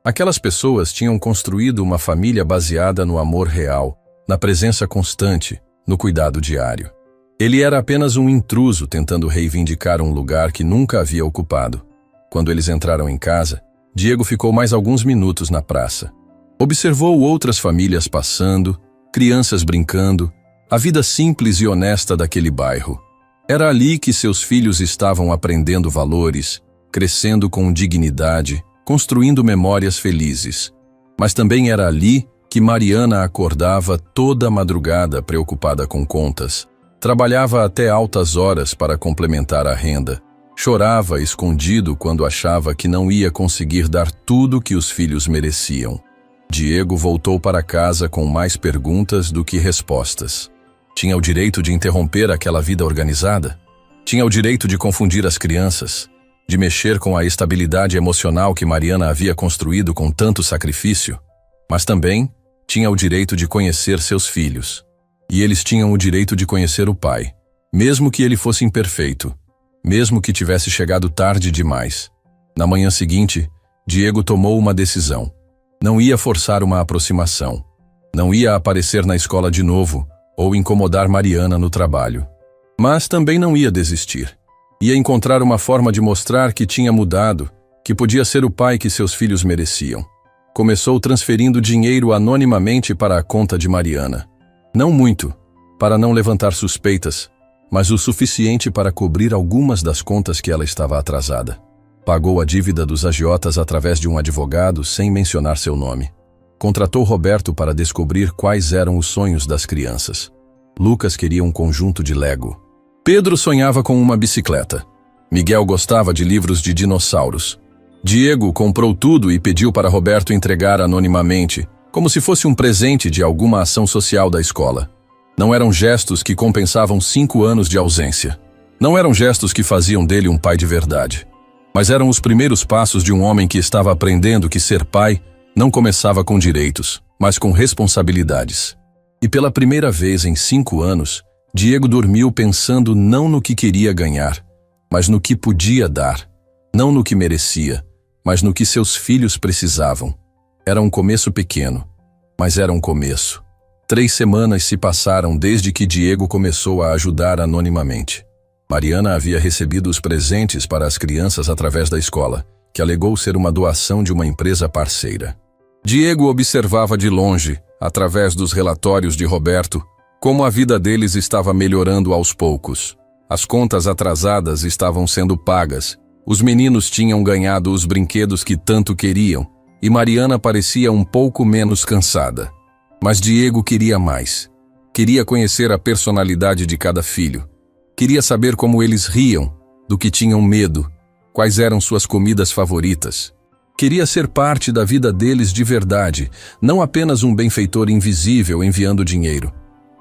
Aquelas pessoas tinham construído uma família baseada no amor real, na presença constante, no cuidado diário. Ele era apenas um intruso tentando reivindicar um lugar que nunca havia ocupado. Quando eles entraram em casa, Diego ficou mais alguns minutos na praça. Observou outras famílias passando, crianças brincando, a vida simples e honesta daquele bairro. Era ali que seus filhos estavam aprendendo valores, crescendo com dignidade, construindo memórias felizes. Mas também era ali que Mariana acordava toda madrugada preocupada com contas, trabalhava até altas horas para complementar a renda, chorava escondido quando achava que não ia conseguir dar tudo que os filhos mereciam. Diego voltou para casa com mais perguntas do que respostas. Tinha o direito de interromper aquela vida organizada? Tinha o direito de confundir as crianças, de mexer com a estabilidade emocional que Mariana havia construído com tanto sacrifício? Mas também tinha o direito de conhecer seus filhos. E eles tinham o direito de conhecer o pai, mesmo que ele fosse imperfeito, mesmo que tivesse chegado tarde demais. Na manhã seguinte, Diego tomou uma decisão. Não ia forçar uma aproximação. Não ia aparecer na escola de novo ou incomodar Mariana no trabalho. Mas também não ia desistir. Ia encontrar uma forma de mostrar que tinha mudado, que podia ser o pai que seus filhos mereciam. Começou transferindo dinheiro anonimamente para a conta de Mariana. Não muito, para não levantar suspeitas, mas o suficiente para cobrir algumas das contas que ela estava atrasada. Pagou a dívida dos agiotas através de um advogado sem mencionar seu nome. Contratou Roberto para descobrir quais eram os sonhos das crianças. Lucas queria um conjunto de Lego. Pedro sonhava com uma bicicleta. Miguel gostava de livros de dinossauros. Diego comprou tudo e pediu para Roberto entregar anonimamente, como se fosse um presente de alguma ação social da escola. Não eram gestos que compensavam 5 anos de ausência. Não eram gestos que faziam dele um pai de verdade. Mas eram os primeiros passos de um homem que estava aprendendo que ser pai não começava com direitos, mas com responsabilidades. E pela primeira vez em 5 anos, Diego dormiu pensando não no que queria ganhar, mas no que podia dar. Não no que merecia, mas no que seus filhos precisavam. Era um começo pequeno, mas era um começo. 3 semanas se passaram desde que Diego começou a ajudar anonimamente. Mariana havia recebido os presentes para as crianças através da escola, que alegou ser uma doação de uma empresa parceira. Diego observava de longe, através dos relatórios de Roberto, como a vida deles estava melhorando aos poucos. As contas atrasadas estavam sendo pagas, os meninos tinham ganhado os brinquedos que tanto queriam, e Mariana parecia um pouco menos cansada. Mas Diego queria mais. Queria conhecer a personalidade de cada filho. Queria saber como eles riam, do que tinham medo, quais eram suas comidas favoritas. Queria ser parte da vida deles de verdade, não apenas um benfeitor invisível enviando dinheiro.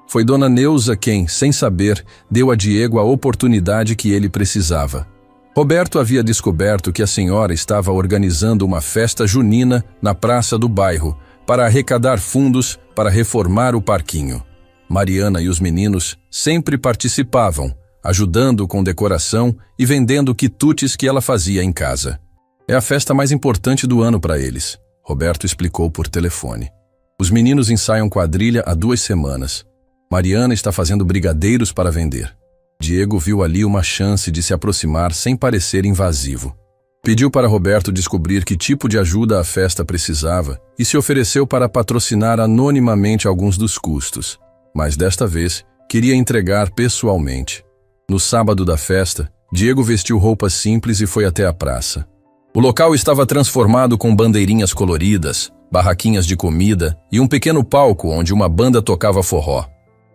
Foi Dona Neuza quem, sem saber, deu a Diego a oportunidade que ele precisava. Roberto havia descoberto que a senhora estava organizando uma festa junina na praça do bairro para arrecadar fundos para reformar o parquinho. Mariana e os meninos sempre participavam, ajudando com decoração e vendendo quitutes que ela fazia em casa. É a festa mais importante do ano para eles, Roberto explicou por telefone. Os meninos ensaiam quadrilha há 2 semanas. Mariana está fazendo brigadeiros para vender. Diego viu ali uma chance de se aproximar sem parecer invasivo. Pediu para Roberto descobrir que tipo de ajuda a festa precisava e se ofereceu para patrocinar anonimamente alguns dos custos. Mas desta vez, queria entregar pessoalmente. No sábado da festa, Diego vestiu roupas simples e foi até a praça. O local estava transformado com bandeirinhas coloridas, barraquinhas de comida e um pequeno palco onde uma banda tocava forró.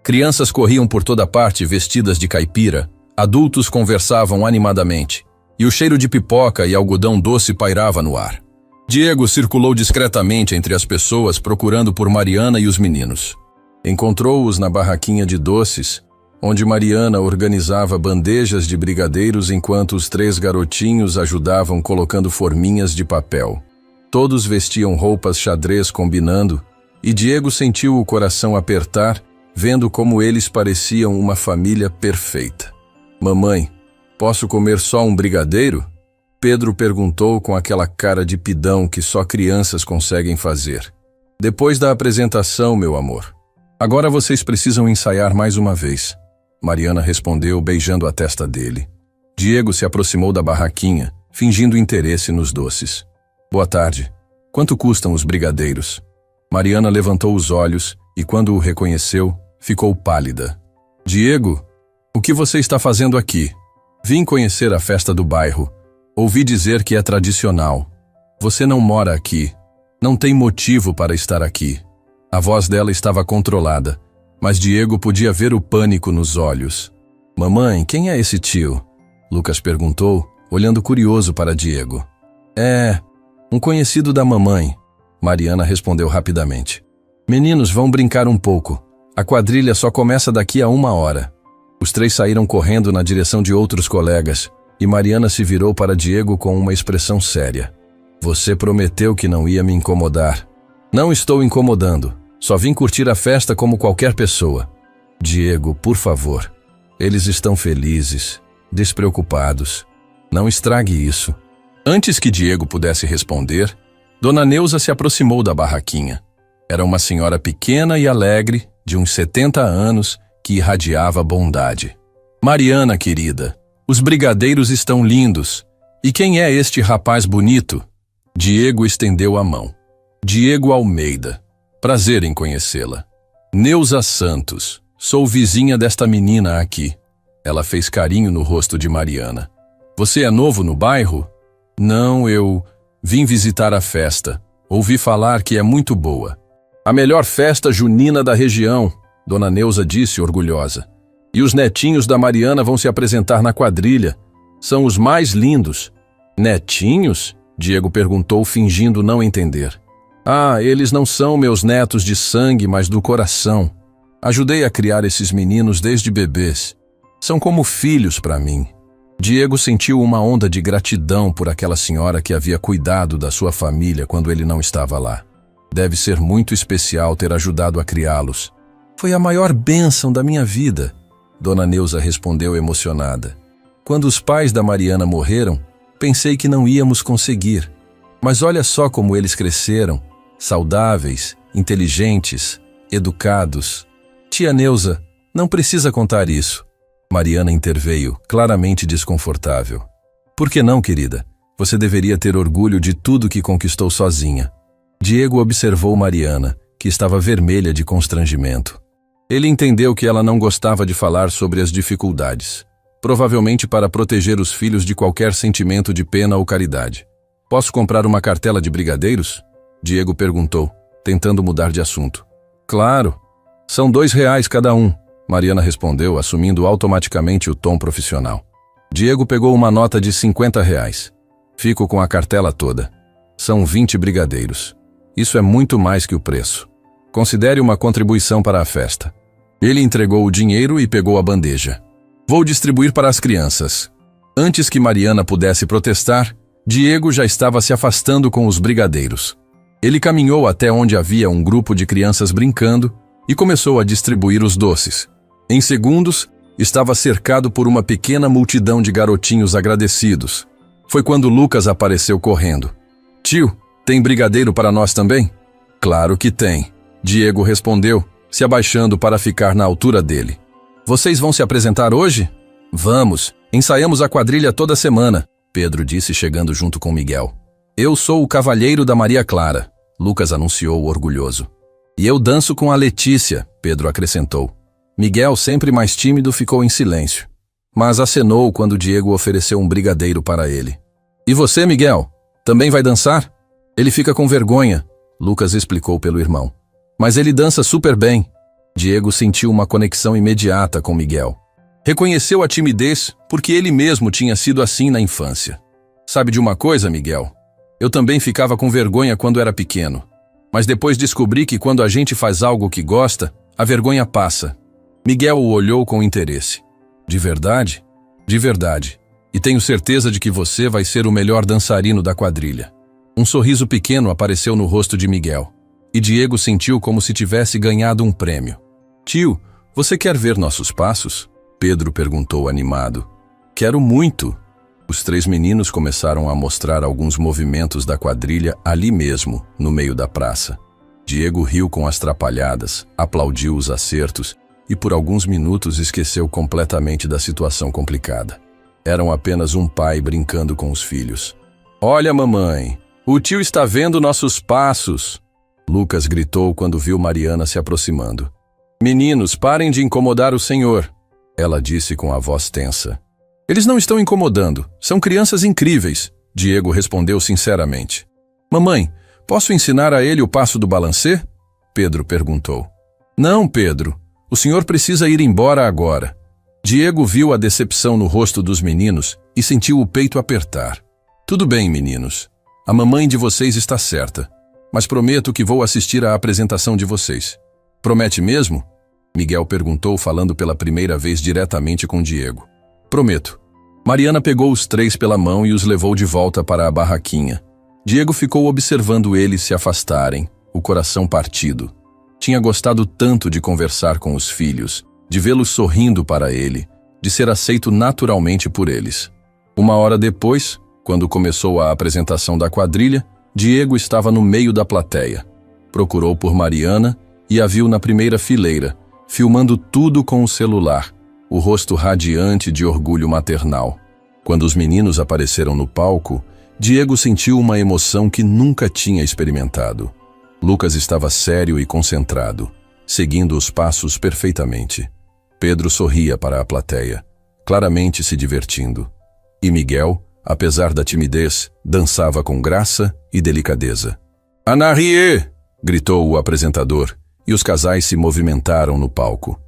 Crianças corriam por toda parte vestidas de caipira, adultos conversavam animadamente, e o cheiro de pipoca e algodão doce pairava no ar. Diego circulou discretamente entre as pessoas procurando por Mariana e os meninos. Encontrou-os na barraquinha de doces, onde Mariana organizava bandejas de brigadeiros enquanto os 3 garotinhos ajudavam colocando forminhas de papel. Todos vestiam roupas xadrez combinando, e Diego sentiu o coração apertar, vendo como eles pareciam uma família perfeita. Mamãe, posso comer só um brigadeiro? Pedro perguntou com aquela cara de pidão que só crianças conseguem fazer. Depois da apresentação, meu amor. Agora vocês precisam ensaiar mais uma vez. Mariana respondeu, beijando a testa dele. Diego se aproximou da barraquinha, fingindo interesse nos doces. Boa tarde. Quanto custam os brigadeiros? Mariana levantou os olhos e, quando o reconheceu, ficou pálida. Diego, o que você está fazendo aqui? Vim conhecer a festa do bairro. Ouvi dizer que é tradicional. Você não mora aqui. Não tem motivo para estar aqui. A voz dela estava controlada, mas Diego podia ver o pânico nos olhos. Mamãe, quem é esse tio? Lucas perguntou, olhando curioso para Diego. É, um conhecido da mamãe. Mariana respondeu rapidamente. Meninos, vão brincar um pouco. A quadrilha só começa daqui a 1 hora. Os 3 saíram correndo na direção de outros colegas, e Mariana se virou para Diego com uma expressão séria. Você prometeu que não ia me incomodar. Não estou incomodando. Só vim curtir a festa como qualquer pessoa. Diego, por favor. Eles estão felizes, despreocupados. Não estrague isso. Antes que Diego pudesse responder, Dona Neuza se aproximou da barraquinha. Era uma senhora pequena e alegre, de uns 70 anos, que irradiava bondade. Mariana, querida, os brigadeiros estão lindos. E quem é este rapaz bonito? Diego estendeu a mão. Diego Almeida. Prazer em conhecê-la. Neuza Santos. Sou vizinha desta menina aqui. Ela fez carinho no rosto de Mariana. Você é novo no bairro? Não, eu vim visitar a festa. Ouvi falar que é muito boa. A melhor festa junina da região, Dona Neuza disse orgulhosa. E os netinhos da Mariana vão se apresentar na quadrilha. São os mais lindos. Netinhos? Diego perguntou, fingindo não entender. Ah, eles não são meus netos de sangue, mas do coração. Ajudei a criar esses meninos desde bebês. São como filhos para mim. Diego sentiu uma onda de gratidão por aquela senhora que havia cuidado da sua família quando ele não estava lá. Deve ser muito especial ter ajudado a criá-los. Foi a maior bênção da minha vida, Dona Neuza respondeu emocionada. Quando os pais da Mariana morreram, pensei que não íamos conseguir. Mas olha só como eles cresceram. Saudáveis, inteligentes, educados. Tia Neuza, não precisa contar isso. Mariana interveio, claramente desconfortável. Por que não, querida? Você deveria ter orgulho de tudo que conquistou sozinha. Diego observou Mariana, que estava vermelha de constrangimento. Ele entendeu que ela não gostava de falar sobre as dificuldades, provavelmente para proteger os filhos de qualquer sentimento de pena ou caridade. Posso comprar uma cartela de brigadeiros? Diego perguntou, tentando mudar de assunto. Claro. São R$2 cada um, Mariana respondeu, assumindo automaticamente o tom profissional. Diego pegou uma nota de R$50. Fico com a cartela toda. São 20 brigadeiros. Isso é muito mais que o preço. Considere uma contribuição para a festa. Ele entregou o dinheiro e pegou a bandeja. Vou distribuir para as crianças. Antes que Mariana pudesse protestar, Diego já estava se afastando com os brigadeiros. Ele caminhou até onde havia um grupo de crianças brincando e começou a distribuir os doces. Em segundos, estava cercado por uma pequena multidão de garotinhos agradecidos. Foi quando Lucas apareceu correndo. Tio, tem brigadeiro para nós também? Claro que tem, Diego respondeu, se abaixando para ficar na altura dele. Vocês vão se apresentar hoje? Vamos, ensaiamos a quadrilha toda semana, Pedro disse chegando junto com Miguel. Eu sou o cavalheiro da Maria Clara, Lucas anunciou orgulhoso. E eu danço com a Letícia, Pedro acrescentou. Miguel, sempre mais tímido, ficou em silêncio, mas acenou quando Diego ofereceu um brigadeiro para ele. E você, Miguel, também vai dançar? Ele fica com vergonha, Lucas explicou pelo irmão. Mas ele dança super bem. Diego sentiu uma conexão imediata com Miguel. Reconheceu a timidez porque ele mesmo tinha sido assim na infância. Sabe de uma coisa, Miguel? Eu também ficava com vergonha quando era pequeno. Mas depois descobri que quando a gente faz algo que gosta, a vergonha passa. Miguel o olhou com interesse. De verdade? De verdade. E tenho certeza de que você vai ser o melhor dançarino da quadrilha. Um sorriso pequeno apareceu no rosto de Miguel. E Diego sentiu como se tivesse ganhado um prêmio. Tio, você quer ver nossos passos? Pedro perguntou animado. Quero muito. Os três meninos começaram a mostrar alguns movimentos da quadrilha ali mesmo, no meio da praça. Diego riu com as trapalhadas, aplaudiu os acertos e por alguns minutos esqueceu completamente da situação complicada. Eram apenas um pai brincando com os filhos. Olha, mamãe, o tio está vendo nossos passos. Lucas gritou quando viu Mariana se aproximando. Meninos, parem de incomodar o senhor, ela disse com a voz tensa. Eles não estão incomodando, são crianças incríveis, Diego respondeu sinceramente. Mamãe, posso ensinar a ele o passo do balancê? Pedro perguntou. Não, Pedro, o senhor precisa ir embora agora. Diego viu a decepção no rosto dos meninos e sentiu o peito apertar. Tudo bem, meninos. A mamãe de vocês está certa, mas prometo que vou assistir à apresentação de vocês. Promete mesmo? Miguel perguntou, falando pela primeira vez diretamente com Diego. Prometo. Mariana pegou os três pela mão e os levou de volta para a barraquinha. Diego ficou observando eles se afastarem, o coração partido. Tinha gostado tanto de conversar com os filhos, de vê-los sorrindo para ele, de ser aceito naturalmente por eles. Uma hora depois, quando começou a apresentação da quadrilha, Diego estava no meio da plateia. Procurou por Mariana e a viu na primeira fileira, filmando tudo com o celular, o rosto radiante de orgulho maternal. Quando os meninos apareceram no palco, Diego sentiu uma emoção que nunca tinha experimentado. Lucas estava sério e concentrado, seguindo os passos perfeitamente. Pedro sorria para a plateia, claramente se divertindo. E Miguel, apesar da timidez, dançava com graça e delicadeza. «Anarie!» gritou o apresentador, e os casais se movimentaram no palco.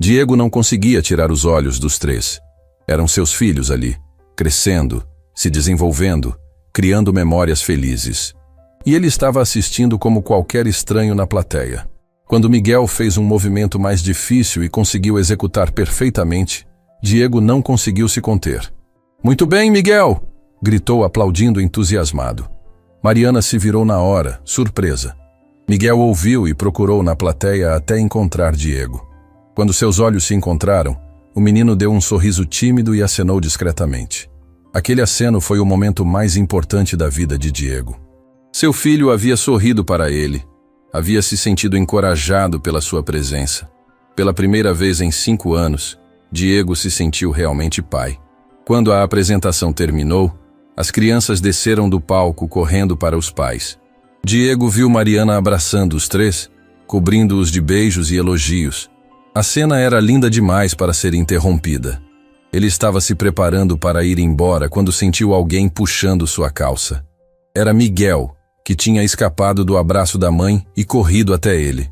Diego não conseguia tirar os olhos dos três. Eram seus filhos ali, crescendo, se desenvolvendo, criando memórias felizes. E ele estava assistindo como qualquer estranho na plateia. Quando Miguel fez um movimento mais difícil e conseguiu executar perfeitamente, Diego não conseguiu se conter. «Muito bem, Miguel!» gritou aplaudindo entusiasmado. Mariana se virou na hora, surpresa. Miguel ouviu e procurou na plateia até encontrar Diego. Quando seus olhos se encontraram, o menino deu um sorriso tímido e acenou discretamente. Aquele aceno foi o momento mais importante da vida de Diego. Seu filho havia sorrido para ele, havia se sentido encorajado pela sua presença. Pela primeira vez em 5 anos, Diego se sentiu realmente pai. Quando a apresentação terminou, as crianças desceram do palco correndo para os pais. Diego viu Mariana abraçando os três, cobrindo-os de beijos e elogios. A cena era linda demais para ser interrompida. Ele estava se preparando para ir embora quando sentiu alguém puxando sua calça. Era Miguel, que tinha escapado do abraço da mãe e corrido até ele.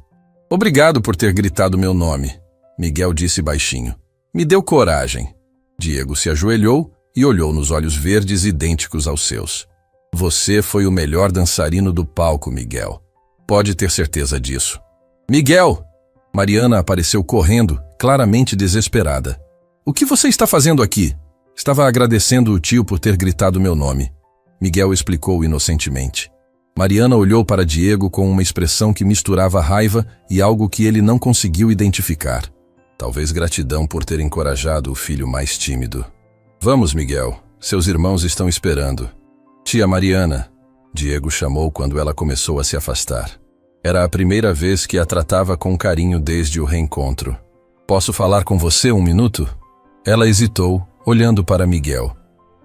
«Obrigado por ter gritado meu nome», Miguel disse baixinho. «Me deu coragem». Diego se ajoelhou e olhou nos olhos verdes idênticos aos seus. «Você foi o melhor dançarino do palco, Miguel. Pode ter certeza disso». «Miguel!» Mariana apareceu correndo, claramente desesperada. «O que você está fazendo aqui?» «Estava agradecendo o tio por ter gritado meu nome», Miguel explicou inocentemente. Mariana olhou para Diego com uma expressão que misturava raiva e algo que ele não conseguiu identificar. Talvez gratidão por ter encorajado o filho mais tímido. «Vamos, Miguel. Seus irmãos estão esperando». «Tia Mariana», Diego chamou quando ela começou a se afastar. Era a primeira vez que a tratava com carinho desde o reencontro. «Posso falar com você um minuto?» Ela hesitou, olhando para Miguel.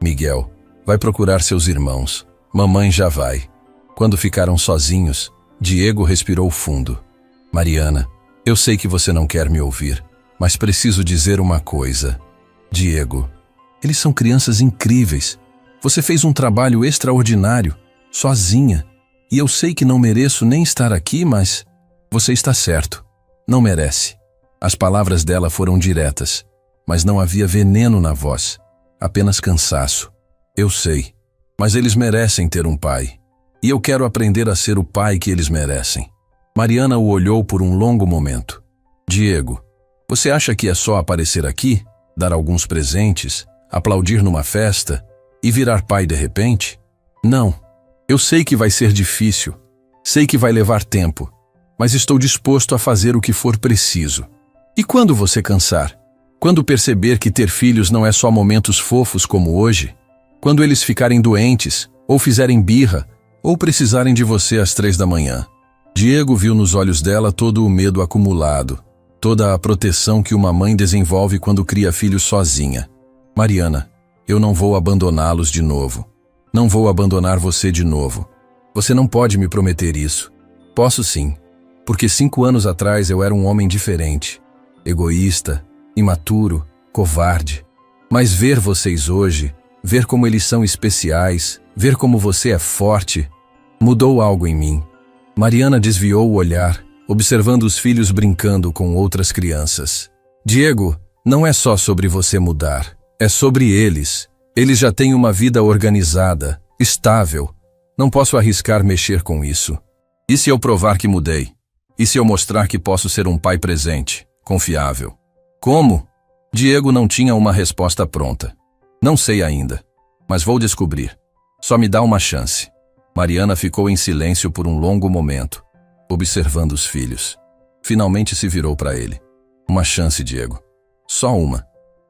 «Miguel, vai procurar seus irmãos. Mamãe já vai». Quando ficaram sozinhos, Diego respirou fundo. «Mariana, eu sei que você não quer me ouvir, mas preciso dizer uma coisa. Diego, eles são crianças incríveis. Você fez um trabalho extraordinário, sozinha. E eu sei que não mereço nem estar aqui, mas você está certo. Não merece». As palavras dela foram diretas, mas não havia veneno na voz, apenas cansaço. «Eu sei, mas eles merecem ter um pai. E eu quero aprender a ser o pai que eles merecem». Mariana o olhou por um longo momento. «Diego, Você acha que é só aparecer aqui, dar alguns presentes, aplaudir numa festa e virar pai de repente? Não. Eu sei que vai ser difícil, sei que vai levar tempo, mas estou disposto a fazer o que for preciso. E quando você cansar? Quando perceber que ter filhos não é só momentos fofos como hoje? Quando eles ficarem doentes, ou fizerem birra, ou precisarem de você às 3 da manhã? Diego viu nos olhos dela todo o medo acumulado, toda a proteção que uma mãe desenvolve quando cria filhos sozinha. Mariana, eu não vou abandoná-los de novo. Não vou abandonar você de novo. Você não pode me prometer isso. Posso sim, porque 5 anos atrás eu era um homem diferente, egoísta, imaturo, covarde. Mas ver vocês hoje, ver como eles são especiais, ver como você é forte, mudou algo em mim. Mariana desviou o olhar, observando os filhos brincando com outras crianças. Diego, não é só sobre você mudar, é sobre eles. Eles já têm uma vida organizada, estável. Não posso arriscar mexer com isso. E se eu provar que mudei? E se eu mostrar que posso ser um pai presente, confiável? Como? Diego não tinha uma resposta pronta. Não sei ainda, mas vou descobrir. Só me dá uma chance. Mariana ficou em silêncio por um longo momento, observando os filhos. Finalmente se virou para ele. Uma chance, Diego. Só uma.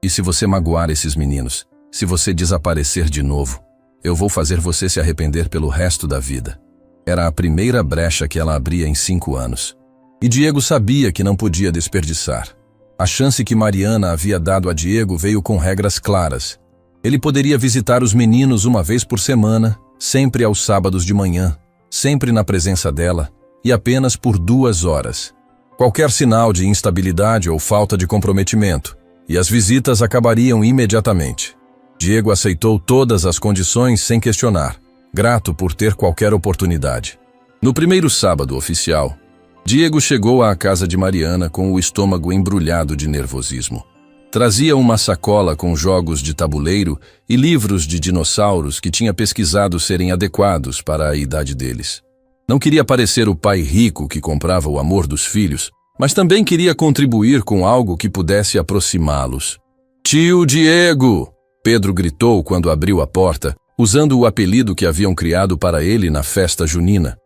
E se você magoar esses meninos, se você desaparecer de novo, eu vou fazer você se arrepender pelo resto da vida. Era a primeira brecha que ela abria em 5 anos. E Diego sabia que não podia desperdiçar. A chance que Mariana havia dado a Diego veio com regras claras. Ele poderia visitar os meninos uma vez por semana, sempre aos sábados de manhã, sempre na presença dela, e apenas por 2 horas. Qualquer sinal de instabilidade ou falta de comprometimento, e as visitas acabariam imediatamente. Diego aceitou todas as condições sem questionar, grato por ter qualquer oportunidade. No primeiro sábado oficial, Diego chegou à casa de Mariana com o estômago embrulhado de nervosismo. Trazia uma sacola com jogos de tabuleiro e livros de dinossauros que tinha pesquisado serem adequados para a idade deles. Não queria parecer o pai rico que comprava o amor dos filhos, mas também queria contribuir com algo que pudesse aproximá-los. "Tio Diego!" Pedro gritou quando abriu a porta, usando o apelido que haviam criado para ele na festa junina.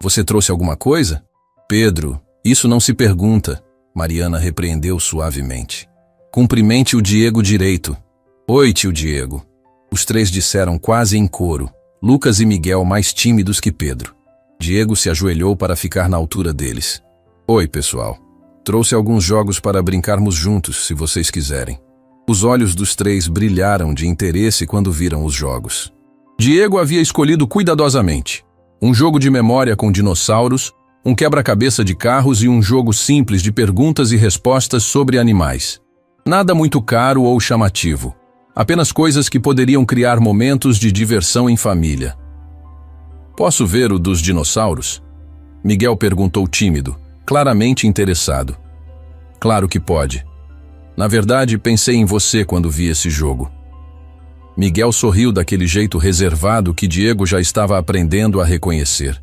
"Você trouxe alguma coisa?" "Pedro, isso não se pergunta", Mariana repreendeu suavemente. "Cumprimente o Diego direito." "Oi, tio Diego." Os 3 disseram quase em coro, Lucas e Miguel mais tímidos que Pedro. Diego se ajoelhou para ficar na altura deles. "Oi, pessoal. Trouxe alguns jogos para brincarmos juntos, se vocês quiserem." Os olhos dos 3 brilharam de interesse quando viram os jogos. Diego havia escolhido cuidadosamente um jogo de memória com dinossauros, um quebra-cabeça de carros e um jogo simples de perguntas e respostas sobre animais. Nada muito caro ou chamativo, apenas coisas que poderiam criar momentos de diversão em família. "Posso ver o dos dinossauros?" Miguel perguntou tímido, claramente interessado. "Claro que pode. Na verdade, pensei em você quando vi esse jogo." Miguel sorriu daquele jeito reservado que Diego já estava aprendendo a reconhecer.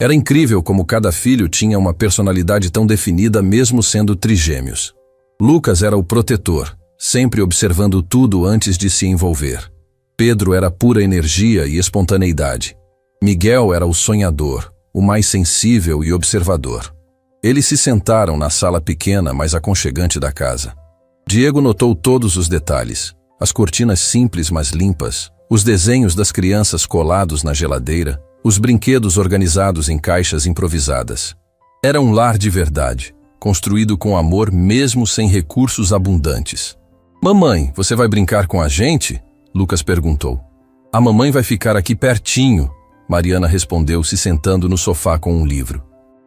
Era incrível como cada filho tinha uma personalidade tão definida mesmo sendo trigêmeos. Lucas era o protetor, sempre observando tudo antes de se envolver. Pedro era pura energia e espontaneidade. Miguel era o sonhador, o mais sensível e observador. Eles se sentaram na sala pequena, mas aconchegante da casa. Diego notou todos os detalhes, as cortinas simples mas limpas, os desenhos das crianças colados na geladeira, os brinquedos organizados em caixas improvisadas. Era um lar de verdade, construído com amor mesmo sem recursos abundantes. "Mamãe, você vai brincar com a gente?" Lucas perguntou. "A mamãe vai ficar aqui pertinho", Mariana respondeu, se sentando no sofá com um livro.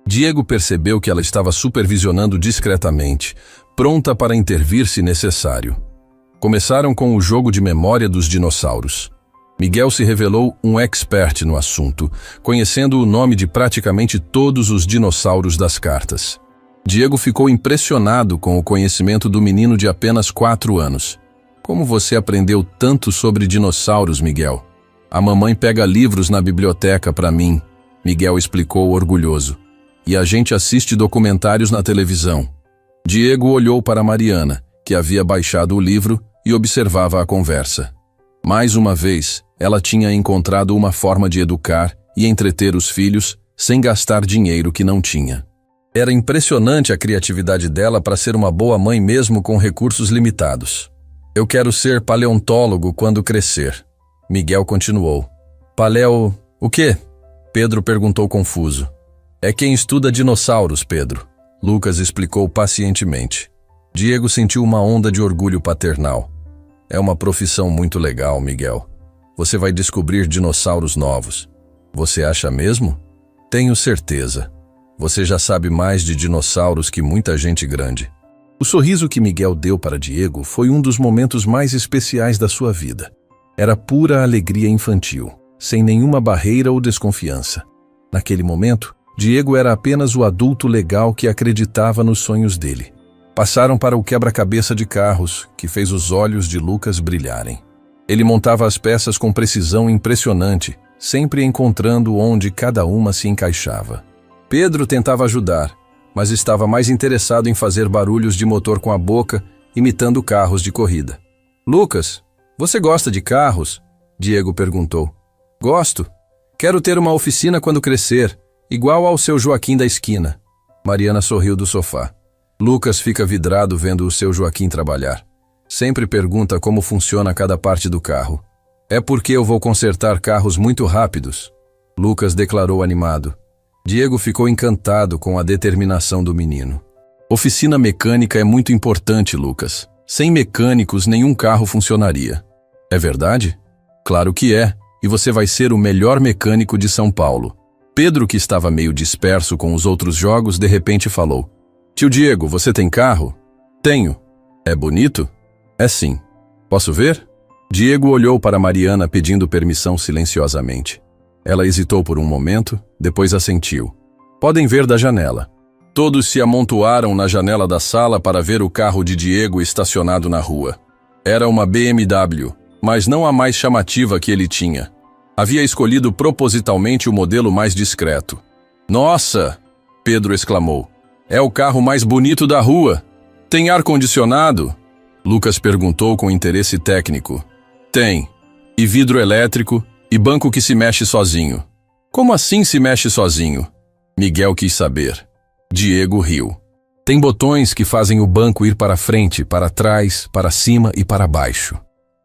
Diego percebeu que ela estava supervisionando discretamente, pronta para intervir se necessário. Começaram com o jogo de memória dos dinossauros. Miguel se revelou um expert no assunto, conhecendo o nome de praticamente todos os dinossauros das cartas. Diego ficou impressionado com o conhecimento do menino de apenas 4 anos. "Como você aprendeu tanto sobre dinossauros, Miguel?" "A mamãe pega livros na biblioteca para mim", Miguel explicou orgulhoso. "E a gente assiste documentários na televisão." Diego olhou para Mariana, que havia baixado o livro e observava a conversa. Mais uma vez, ela tinha encontrado uma forma de educar e entreter os filhos sem gastar dinheiro que não tinha. Era impressionante a criatividade dela para ser uma boa mãe mesmo com recursos limitados. Eu quero ser paleontólogo quando crescer. Miguel continuou. O quê? Pedro perguntou confuso. É quem estuda dinossauros, Pedro. Lucas explicou pacientemente. Diego sentiu uma onda de orgulho paternal. É uma profissão muito legal, Miguel. Você vai descobrir dinossauros novos. Você acha mesmo? Tenho certeza. Você já sabe mais de dinossauros que muita gente grande. O sorriso que Miguel deu para Diego foi um dos momentos mais especiais da sua vida. Era pura alegria infantil, sem nenhuma barreira ou desconfiança. Naquele momento, Diego era apenas o adulto legal que acreditava nos sonhos dele. Passaram para o quebra-cabeça de carros, que fez os olhos de Lucas brilharem. Ele montava as peças com precisão impressionante, sempre encontrando onde cada uma se encaixava. Pedro tentava ajudar, mas estava mais interessado em fazer barulhos de motor com a boca, imitando carros de corrida. Lucas, você gosta de carros? Diego perguntou. Gosto. Quero ter uma oficina quando crescer, igual ao seu Joaquim da esquina. Mariana sorriu do sofá. Lucas fica vidrado vendo o seu Joaquim trabalhar. Sempre pergunta como funciona cada parte do carro. É porque eu vou consertar carros muito rápidos. Lucas declarou animado. Diego ficou encantado com a determinação do menino. Oficina mecânica é muito importante, Lucas. Sem mecânicos, nenhum carro funcionaria. É verdade? Claro que é, e você vai ser o melhor mecânico de São Paulo. Pedro, que estava meio disperso com os outros jogos, de repente falou. Tio Diego, você tem carro? Tenho. É bonito? É sim. Posso ver? Diego olhou para Mariana pedindo permissão silenciosamente. Ela hesitou por um momento, depois assentiu. Podem ver da janela. Todos se amontoaram na janela da sala para ver o carro de Diego estacionado na rua. Era uma BMW, mas não a mais chamativa que ele tinha. Havia escolhido propositalmente o modelo mais discreto. Nossa! Pedro exclamou. É o carro mais bonito da rua. Tem ar-condicionado? Lucas perguntou com interesse técnico. Tem. E vidro elétrico, e banco que se mexe sozinho. Como assim se mexe sozinho? Miguel quis saber. Diego riu. Tem botões que fazem o banco ir para frente, para trás, para cima e para baixo.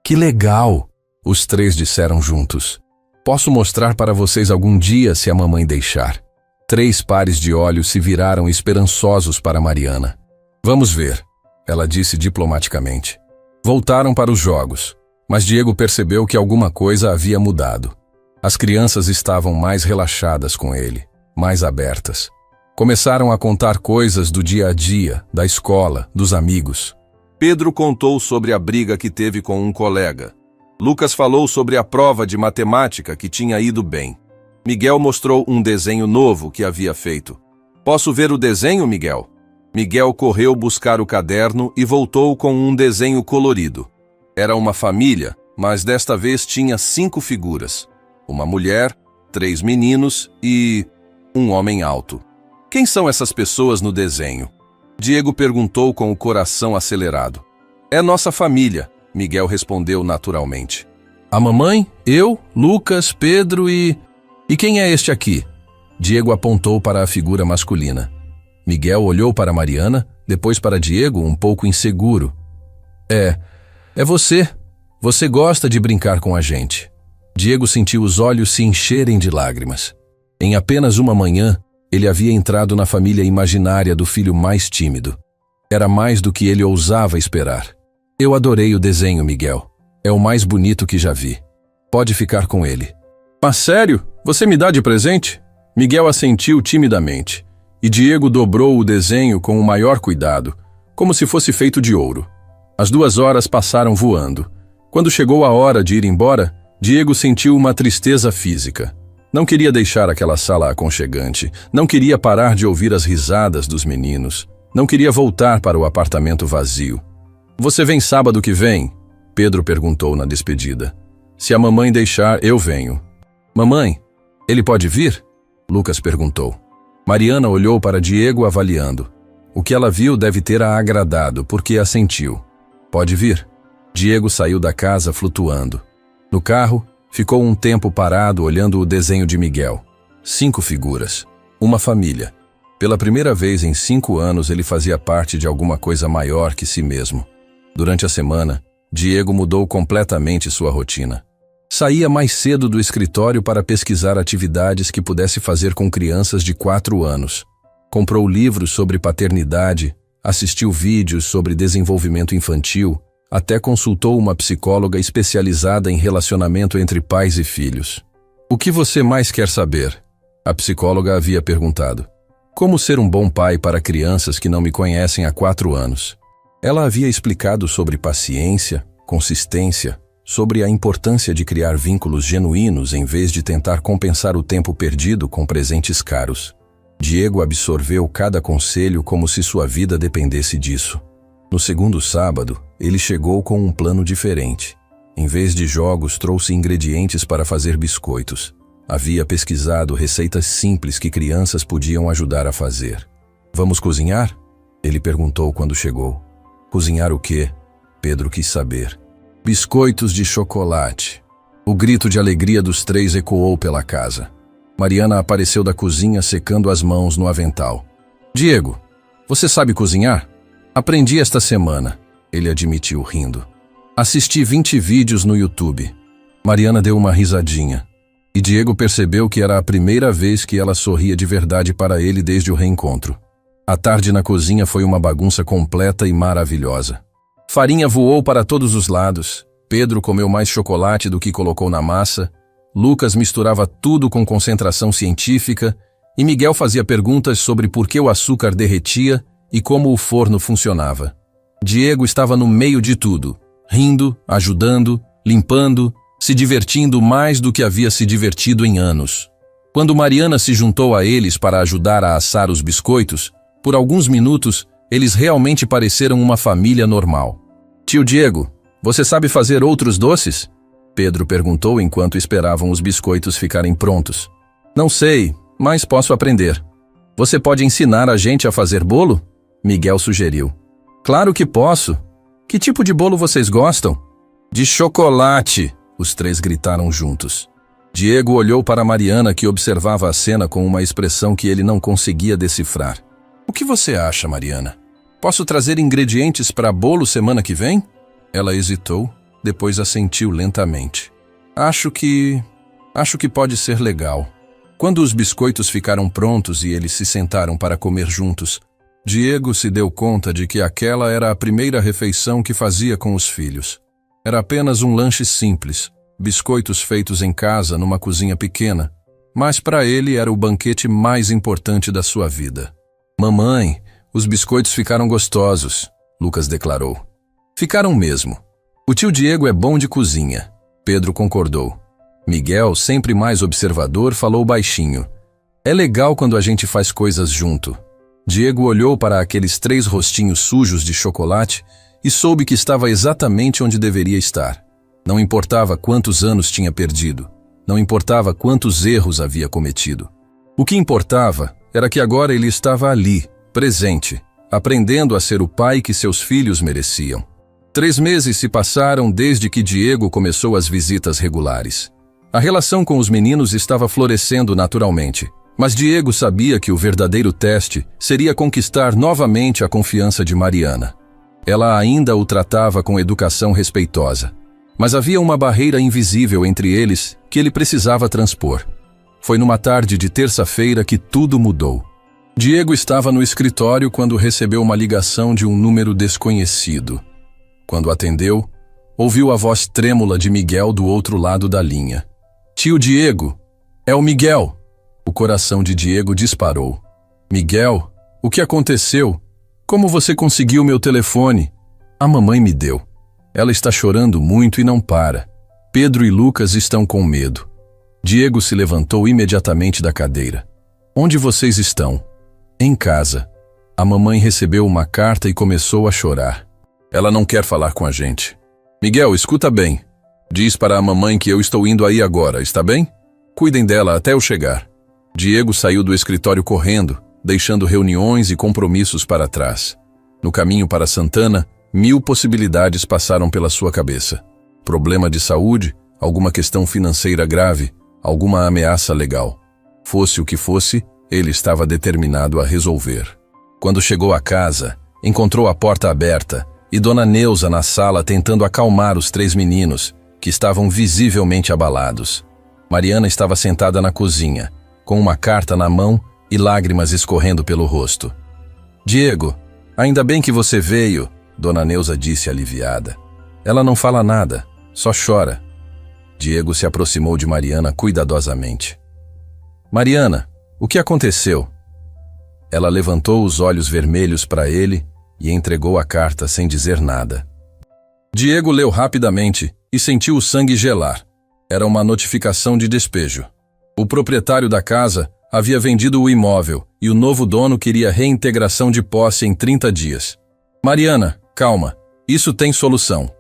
Que legal! Os três disseram juntos. Posso mostrar para vocês algum dia se a mamãe deixar. 3 pares de olhos se viraram esperançosos para Mariana. Vamos ver, ela disse diplomaticamente. Voltaram para os jogos, mas Diego percebeu que alguma coisa havia mudado. As crianças estavam mais relaxadas com ele, mais abertas. Começaram a contar coisas do dia a dia, da escola, dos amigos. Pedro contou sobre a briga que teve com um colega. Lucas falou sobre a prova de matemática que tinha ido bem. Miguel mostrou um desenho novo que havia feito. Posso ver o desenho, Miguel? Miguel correu buscar o caderno e voltou com um desenho colorido. Era uma família, mas desta vez tinha 5 figuras. Uma mulher, 3 meninos e um homem alto. Quem são essas pessoas no desenho? Diego perguntou com o coração acelerado. É nossa família, Miguel respondeu naturalmente. A mamãe, eu, Lucas, Pedro e quem é este aqui? Diego apontou para a figura masculina. Miguel olhou para Mariana, depois para Diego, um pouco inseguro. É você. Você gosta de brincar com a gente. Diego sentiu os olhos se encherem de lágrimas. Em apenas uma manhã, ele havia entrado na família imaginária do filho mais tímido. Era mais do que ele ousava esperar. Eu adorei o desenho, Miguel. É o mais bonito que já vi. Pode ficar com ele. Mas sério? Você me dá de presente? Miguel assentiu timidamente, e Diego dobrou o desenho com o maior cuidado, como se fosse feito de ouro. As 2 horas passaram voando. Quando chegou a hora de ir embora, Diego sentiu uma tristeza física. Não queria deixar aquela sala aconchegante, não queria parar de ouvir as risadas dos meninos, não queria voltar para o apartamento vazio. Você vem sábado que vem? Pedro perguntou na despedida. Se a mamãe deixar, eu venho. Mamãe, ele pode vir? Lucas perguntou. Mariana olhou para Diego avaliando. O que ela viu deve ter a agradado, porque assentiu. Pode vir. Diego saiu da casa flutuando. No carro, ficou um tempo parado olhando o desenho de Miguel. 5 figuras. Uma família. Pela primeira vez em 5 anos ele fazia parte de alguma coisa maior que si mesmo. Durante a semana, Diego mudou completamente sua rotina. Saía mais cedo do escritório para pesquisar atividades que pudesse fazer com crianças de 4 anos. Comprou livros sobre paternidade, assistiu vídeos sobre desenvolvimento infantil, até consultou uma psicóloga especializada em relacionamento entre pais e filhos. O que você mais quer saber? A psicóloga havia perguntado. Como ser um bom pai para crianças que não me conhecem há 4 anos? Ela havia explicado sobre paciência, consistência, sobre a importância de criar vínculos genuínos em vez de tentar compensar o tempo perdido com presentes caros. Diego absorveu cada conselho como se sua vida dependesse disso. No segundo sábado, ele chegou com um plano diferente. Em vez de jogos, trouxe ingredientes para fazer biscoitos. Havia pesquisado receitas simples que crianças podiam ajudar a fazer. Vamos cozinhar? Ele perguntou quando chegou. Cozinhar o quê? Pedro quis saber. Biscoitos de chocolate. O grito de alegria dos 3 ecoou pela casa. Mariana apareceu da cozinha secando as mãos no avental. Diego, você sabe cozinhar? Aprendi esta semana, ele admitiu rindo. Assisti 20 vídeos no YouTube. Mariana deu uma risadinha. E Diego percebeu que era a primeira vez que ela sorria de verdade para ele desde o reencontro. A tarde na cozinha foi uma bagunça completa e maravilhosa. Farinha voou para todos os lados. Pedro comeu mais chocolate do que colocou na massa. Lucas misturava tudo com concentração científica. E Miguel fazia perguntas sobre por que o açúcar derretia e como o forno funcionava. Diego estava no meio de tudo, rindo, ajudando, limpando, se divertindo mais do que havia se divertido em anos. Quando Mariana se juntou a eles para ajudar a assar os biscoitos, por alguns minutos, eles realmente pareceram uma família normal. Tio Diego, você sabe fazer outros doces? Pedro perguntou enquanto esperavam os biscoitos ficarem prontos. Não sei, mas posso aprender. Você pode ensinar a gente a fazer bolo? Miguel sugeriu. Claro que posso. Que tipo de bolo vocês gostam? De chocolate, os 3 gritaram juntos. Diego olhou para Mariana, que observava a cena com uma expressão que ele não conseguia decifrar. O que você acha, Mariana? Posso trazer ingredientes para bolo semana que vem? Ela hesitou, depois assentiu lentamente. Acho que pode ser legal. Quando os biscoitos ficaram prontos e eles se sentaram para comer juntos, Diego se deu conta de que aquela era a primeira refeição que fazia com os filhos. Era apenas um lanche simples, biscoitos feitos em casa numa cozinha pequena, mas para ele era o banquete mais importante da sua vida. Mamãe, os biscoitos ficaram gostosos, Lucas declarou. Ficaram mesmo. O tio Diego é bom de cozinha, Pedro concordou. Miguel, sempre mais observador, falou baixinho. É legal quando a gente faz coisas junto. Diego olhou para aqueles 3 rostinhos sujos de chocolate e soube que estava exatamente onde deveria estar. Não importava quantos anos tinha perdido. Não importava quantos erros havia cometido. O que importava era que agora ele estava ali, presente, aprendendo a ser o pai que seus filhos mereciam. 3 meses se passaram desde que Diego começou as visitas regulares. A relação com os meninos estava florescendo naturalmente, mas Diego sabia que o verdadeiro teste seria conquistar novamente a confiança de Mariana. Ela ainda o tratava com educação respeitosa, mas havia uma barreira invisível entre eles que ele precisava transpor. Foi numa tarde de terça-feira que tudo mudou. Diego estava no escritório quando recebeu uma ligação de um número desconhecido. Quando atendeu, ouviu a voz trêmula de Miguel do outro lado da linha. Tio Diego, é o Miguel. O coração de Diego disparou. Miguel, o que aconteceu? Como você conseguiu meu telefone? A mamãe me deu. Ela está chorando muito e não para. Pedro e Lucas estão com medo. Diego se levantou imediatamente da cadeira. Onde vocês estão? Em casa. A mamãe recebeu uma carta e começou a chorar. Ela não quer falar com a gente. Miguel, escuta bem. Diz para a mamãe que eu estou indo aí agora, está bem? Cuidem dela até eu chegar. Diego saiu do escritório correndo, deixando reuniões e compromissos para trás. No caminho para Santana, 1000 possibilidades passaram pela sua cabeça. Problema de saúde, alguma questão financeira grave, alguma ameaça legal. Fosse o que fosse, ele estava determinado a resolver. Quando chegou à casa, encontrou a porta aberta e Dona Neuza na sala tentando acalmar os 3 meninos, que estavam visivelmente abalados. Mariana estava sentada na cozinha, com uma carta na mão e lágrimas escorrendo pelo rosto. Diego, ainda bem que você veio, Dona Neuza disse aliviada. Ela não fala nada, só chora. Diego se aproximou de Mariana cuidadosamente. Mariana, o que aconteceu? Ela levantou os olhos vermelhos para ele e entregou a carta sem dizer nada. Diego leu rapidamente e sentiu o sangue gelar. Era uma notificação de despejo. O proprietário da casa havia vendido o imóvel e o novo dono queria reintegração de posse em 30 dias. Mariana, calma, isso tem solução.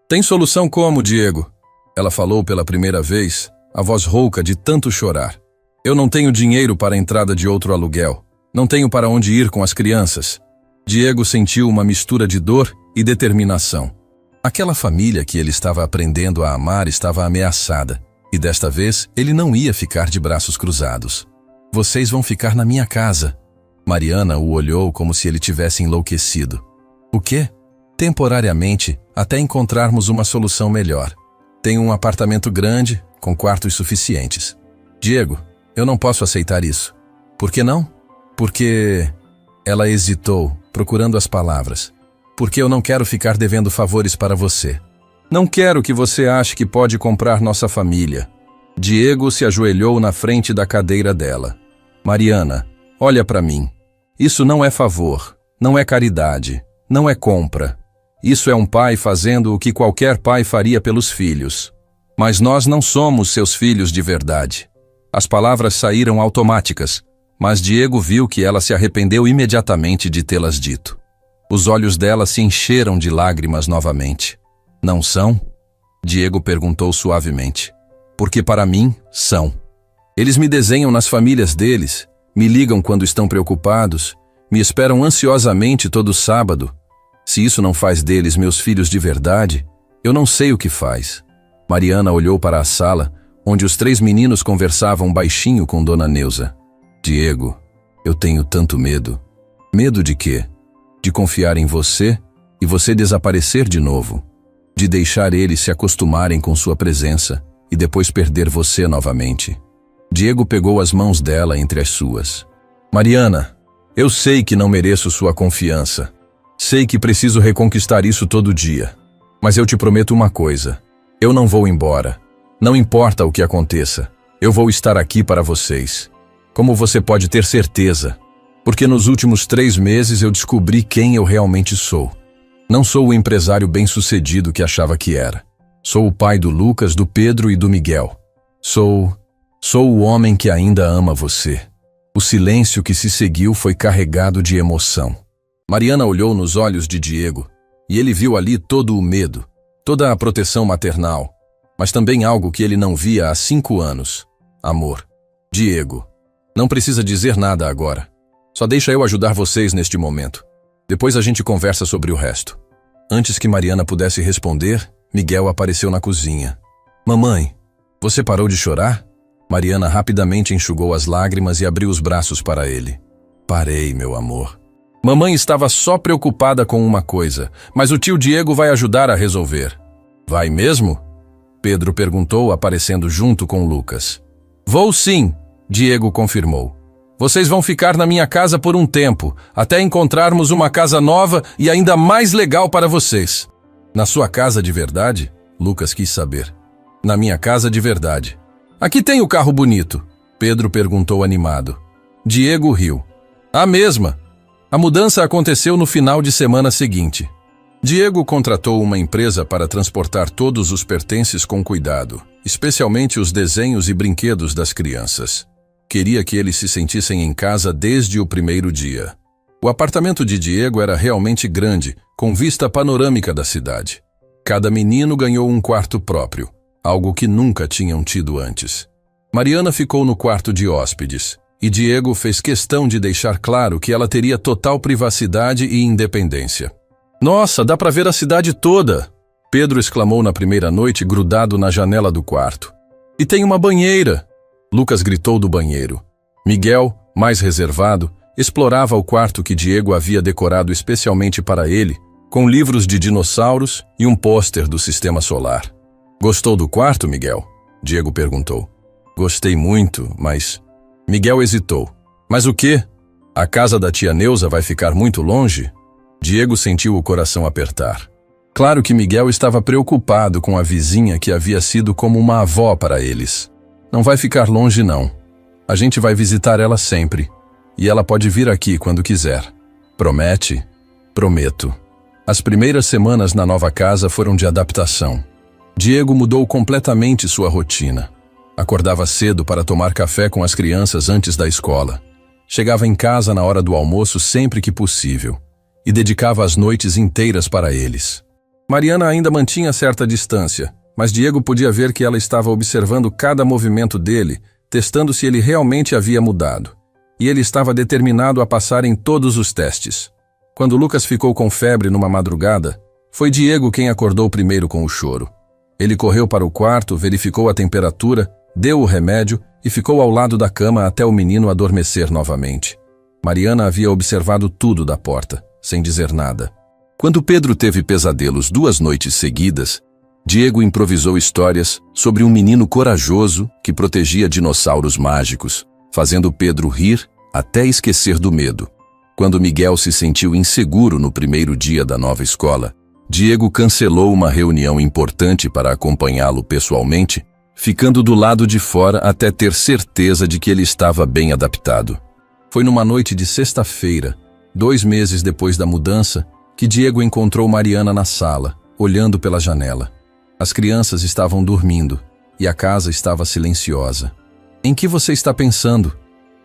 Tem solução como, Diego? Ela falou pela primeira vez, a voz rouca de tanto chorar. Eu não tenho dinheiro para a entrada de outro aluguel. Não tenho para onde ir com as crianças. Diego sentiu uma mistura de dor e determinação. Aquela família que ele estava aprendendo a amar estava ameaçada, e desta vez ele não ia ficar de braços cruzados. Vocês vão ficar na minha casa. Mariana o olhou como se ele tivesse enlouquecido. O quê? Temporariamente, até encontrarmos uma solução melhor. Tenho um apartamento grande, com quartos suficientes. Diego, eu não posso aceitar isso. Por que não? Porque... Ela hesitou, procurando as palavras. Porque eu não quero ficar devendo favores para você. Não quero que você ache que pode comprar nossa família. Diego se ajoelhou na frente da cadeira dela. Mariana, olha para mim. Isso não é favor, não é caridade, não é compra. Isso é um pai fazendo o que qualquer pai faria pelos filhos. Mas nós não somos seus filhos de verdade. As palavras saíram automáticas, mas Diego viu que ela se arrependeu imediatamente de tê-las dito. Os olhos dela se encheram de lágrimas novamente. Não são? Diego perguntou suavemente. Porque para mim, são. Eles me desenham nas famílias deles, me ligam quando estão preocupados, me esperam ansiosamente todo sábado. Se isso não faz deles meus filhos de verdade, eu não sei o que faz. Mariana olhou para a sala, onde os 3 meninos conversavam baixinho com Dona Neuza. Diego, eu tenho tanto medo. Medo de quê? De confiar em você e você desaparecer de novo. De deixar eles se acostumarem com sua presença e depois perder você novamente. Diego pegou as mãos dela entre as suas. Mariana, eu sei que não mereço sua confiança. Sei que preciso reconquistar isso todo dia. Mas eu te prometo uma coisa. Eu não vou embora. Não importa o que aconteça. Eu vou estar aqui para vocês. Como você pode ter certeza? Porque nos últimos 3 meses eu descobri quem eu realmente sou. Não sou o empresário bem-sucedido que achava que era. Sou o pai do Lucas, do Pedro e do Miguel. Sou o homem que ainda ama você. O silêncio que se seguiu foi carregado de emoção. Mariana olhou nos olhos de Diego e ele viu ali todo o medo, toda a proteção maternal, mas também algo que ele não via há 5 anos. Amor. Diego, não precisa dizer nada agora. Só deixa eu ajudar vocês neste momento. Depois a gente conversa sobre o resto. Antes que Mariana pudesse responder, Miguel apareceu na cozinha. Mamãe, você parou de chorar? Mariana rapidamente enxugou as lágrimas e abriu os braços para ele. Parei, meu amor. Mamãe estava só preocupada com uma coisa, mas o tio Diego vai ajudar a resolver. Vai mesmo? Pedro perguntou, aparecendo junto com Lucas. Vou sim, Diego confirmou. Vocês vão ficar na minha casa por um tempo, até encontrarmos uma casa nova e ainda mais legal para vocês. Na sua casa de verdade? Lucas quis saber. Na minha casa de verdade. Aqui tem o carro bonito, Pedro perguntou animado. Diego riu. A mesma. A mudança aconteceu no final de semana seguinte. Diego contratou uma empresa para transportar todos os pertences com cuidado, especialmente os desenhos e brinquedos das crianças. Queria que eles se sentissem em casa desde o primeiro dia. O apartamento de Diego era realmente grande, com vista panorâmica da cidade. Cada menino ganhou um quarto próprio, algo que nunca tinham tido antes. Mariana ficou no quarto de hóspedes, e Diego fez questão de deixar claro que ela teria total privacidade e independência. Nossa, dá para ver a cidade toda! Pedro exclamou na primeira noite, grudado na janela do quarto. E tem uma banheira! Lucas gritou do banheiro. Miguel, mais reservado, explorava o quarto que Diego havia decorado especialmente para ele, com livros de dinossauros e um pôster do Sistema Solar. Gostou do quarto, Miguel? Diego perguntou. Gostei muito, mas... Miguel hesitou. Mas o quê? A casa da tia Neuza vai ficar muito longe? Diego sentiu o coração apertar. Claro que Miguel estava preocupado com a vizinha que havia sido como uma avó para eles. Não vai ficar longe, não. A gente vai visitar ela sempre. E ela pode vir aqui quando quiser. Promete? Prometo. As primeiras semanas na nova casa foram de adaptação. Diego mudou completamente sua rotina. Acordava cedo para tomar café com as crianças antes da escola. Chegava em casa na hora do almoço sempre que possível. E dedicava as noites inteiras para eles. Mariana ainda mantinha certa distância, mas Diego podia ver que ela estava observando cada movimento dele, testando se ele realmente havia mudado. E ele estava determinado a passar em todos os testes. Quando Lucas ficou com febre numa madrugada, foi Diego quem acordou primeiro com o choro. Ele correu para o quarto, verificou a temperatura, deu o remédio e ficou ao lado da cama até o menino adormecer novamente. Mariana havia observado tudo da porta, sem dizer nada. Quando Pedro teve pesadelos 2 noites seguidas, Diego improvisou histórias sobre um menino corajoso que protegia dinossauros mágicos, fazendo Pedro rir até esquecer do medo. Quando Miguel se sentiu inseguro no primeiro dia da nova escola, Diego cancelou uma reunião importante para acompanhá-lo pessoalmente, ficando do lado de fora até ter certeza de que ele estava bem adaptado. Foi numa noite de sexta-feira, 2 meses depois da mudança, que Diego encontrou Mariana na sala, olhando pela janela. As crianças estavam dormindo e a casa estava silenciosa. "Em que você está pensando?"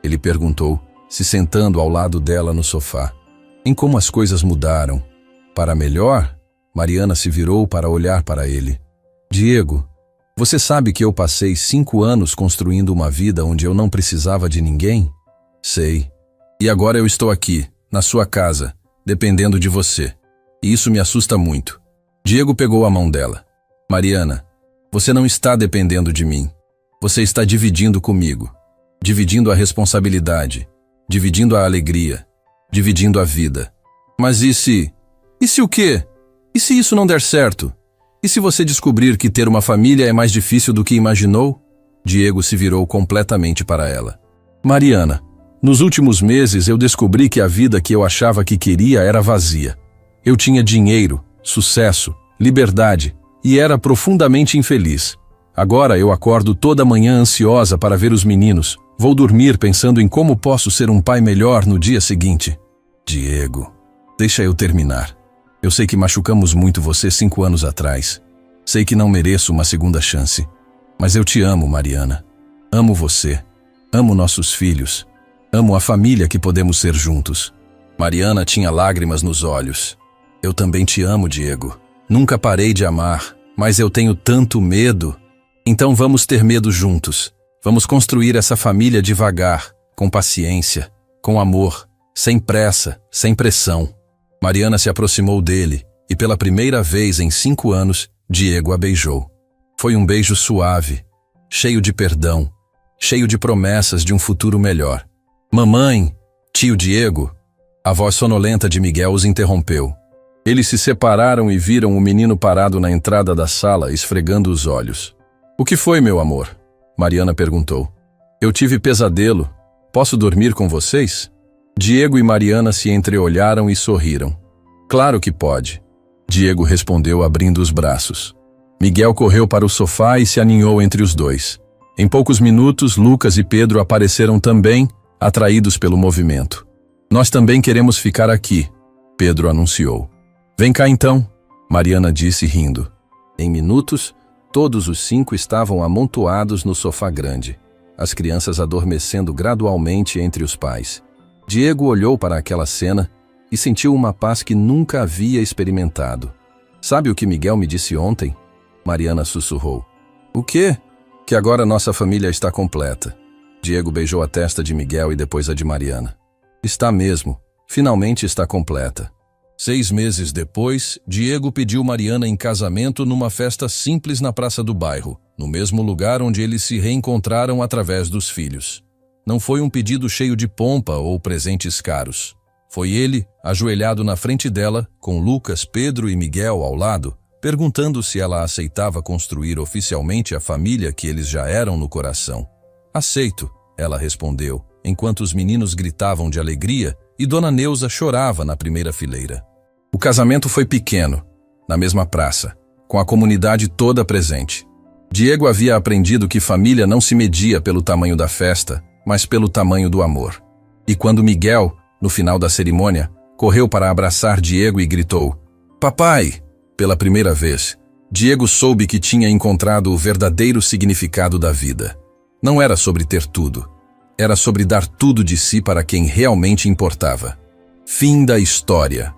ele perguntou, se sentando ao lado dela no sofá. "Em como as coisas mudaram. Para melhor?" Mariana se virou para olhar para ele. "Diego, você sabe que eu passei 5 anos construindo uma vida onde eu não precisava de ninguém?" "Sei. E agora eu estou aqui, na sua casa, dependendo de você. E isso me assusta muito." Diego pegou a mão dela. "Mariana, você não está dependendo de mim. Você está dividindo comigo. Dividindo a responsabilidade. Dividindo a alegria. Dividindo a vida. Mas e se... E se o quê? E se isso não der certo? E se você descobrir que ter uma família é mais difícil do que imaginou?" Diego se virou completamente para ela. "Mariana, nos últimos meses eu descobri que a vida que eu achava que queria era vazia. Eu tinha dinheiro, sucesso, liberdade e era profundamente infeliz. Agora eu acordo toda manhã ansiosa para ver os meninos. Vou dormir pensando em como posso ser um pai melhor no dia seguinte." "Diego, deixa eu terminar. Eu sei que machucamos muito você 5 anos atrás. Sei que não mereço uma segunda chance. Mas eu te amo, Mariana. Amo você. Amo nossos filhos. Amo a família que podemos ser juntos." Mariana tinha lágrimas nos olhos. "Eu também te amo, Diego. Nunca parei de amar, mas eu tenho tanto medo. Então vamos ter medo juntos. Vamos construir essa família devagar, com paciência, com amor, sem pressa, sem pressão." Mariana se aproximou dele e pela primeira vez em 5 anos, Diego a beijou. Foi um beijo suave, cheio de perdão, cheio de promessas de um futuro melhor. "Mamãe, tio Diego." A voz sonolenta de Miguel os interrompeu. Eles se separaram e viram o menino parado na entrada da sala, esfregando os olhos. "O que foi, meu amor?" Mariana perguntou. "Eu tive pesadelo. Posso dormir com vocês?" Diego e Mariana se entreolharam e sorriram. "Claro que pode." Diego respondeu abrindo os braços. Miguel correu para o sofá e se aninhou entre os dois. Em poucos minutos, Lucas e Pedro apareceram também, atraídos pelo movimento. "Nós também queremos ficar aqui", Pedro anunciou. "Vem cá então", Mariana disse rindo. Em minutos, todos os 5 estavam amontoados no sofá grande, as crianças adormecendo gradualmente entre os pais. Diego olhou para aquela cena e sentiu uma paz que nunca havia experimentado. "Sabe o que Miguel me disse ontem?" Mariana sussurrou. "O quê?" "Que agora nossa família está completa. Diego beijou a testa de Miguel e depois a de Mariana. Está mesmo. Finalmente está completa. 6 meses depois, Diego pediu Mariana em casamento numa festa simples na praça do bairro, no mesmo lugar onde eles se reencontraram através dos filhos. Não foi um pedido cheio de pompa ou presentes caros. Foi ele, ajoelhado na frente dela, com Lucas, Pedro e Miguel ao lado, perguntando se ela aceitava construir oficialmente a família que eles já eram no coração. Aceito, ela respondeu, enquanto os meninos gritavam de alegria e Dona Neuza chorava na primeira fileira. O casamento foi pequeno, na mesma praça, com a comunidade toda presente. Diego havia aprendido que família não se media pelo tamanho da festa, mas pelo tamanho do amor. E quando Miguel, no final da cerimônia, correu para abraçar Diego e gritou: "Papai!" Pela primeira vez, Diego soube que tinha encontrado o verdadeiro significado da vida. Não era sobre ter tudo. Era sobre dar tudo de si para quem realmente importava. Fim da história.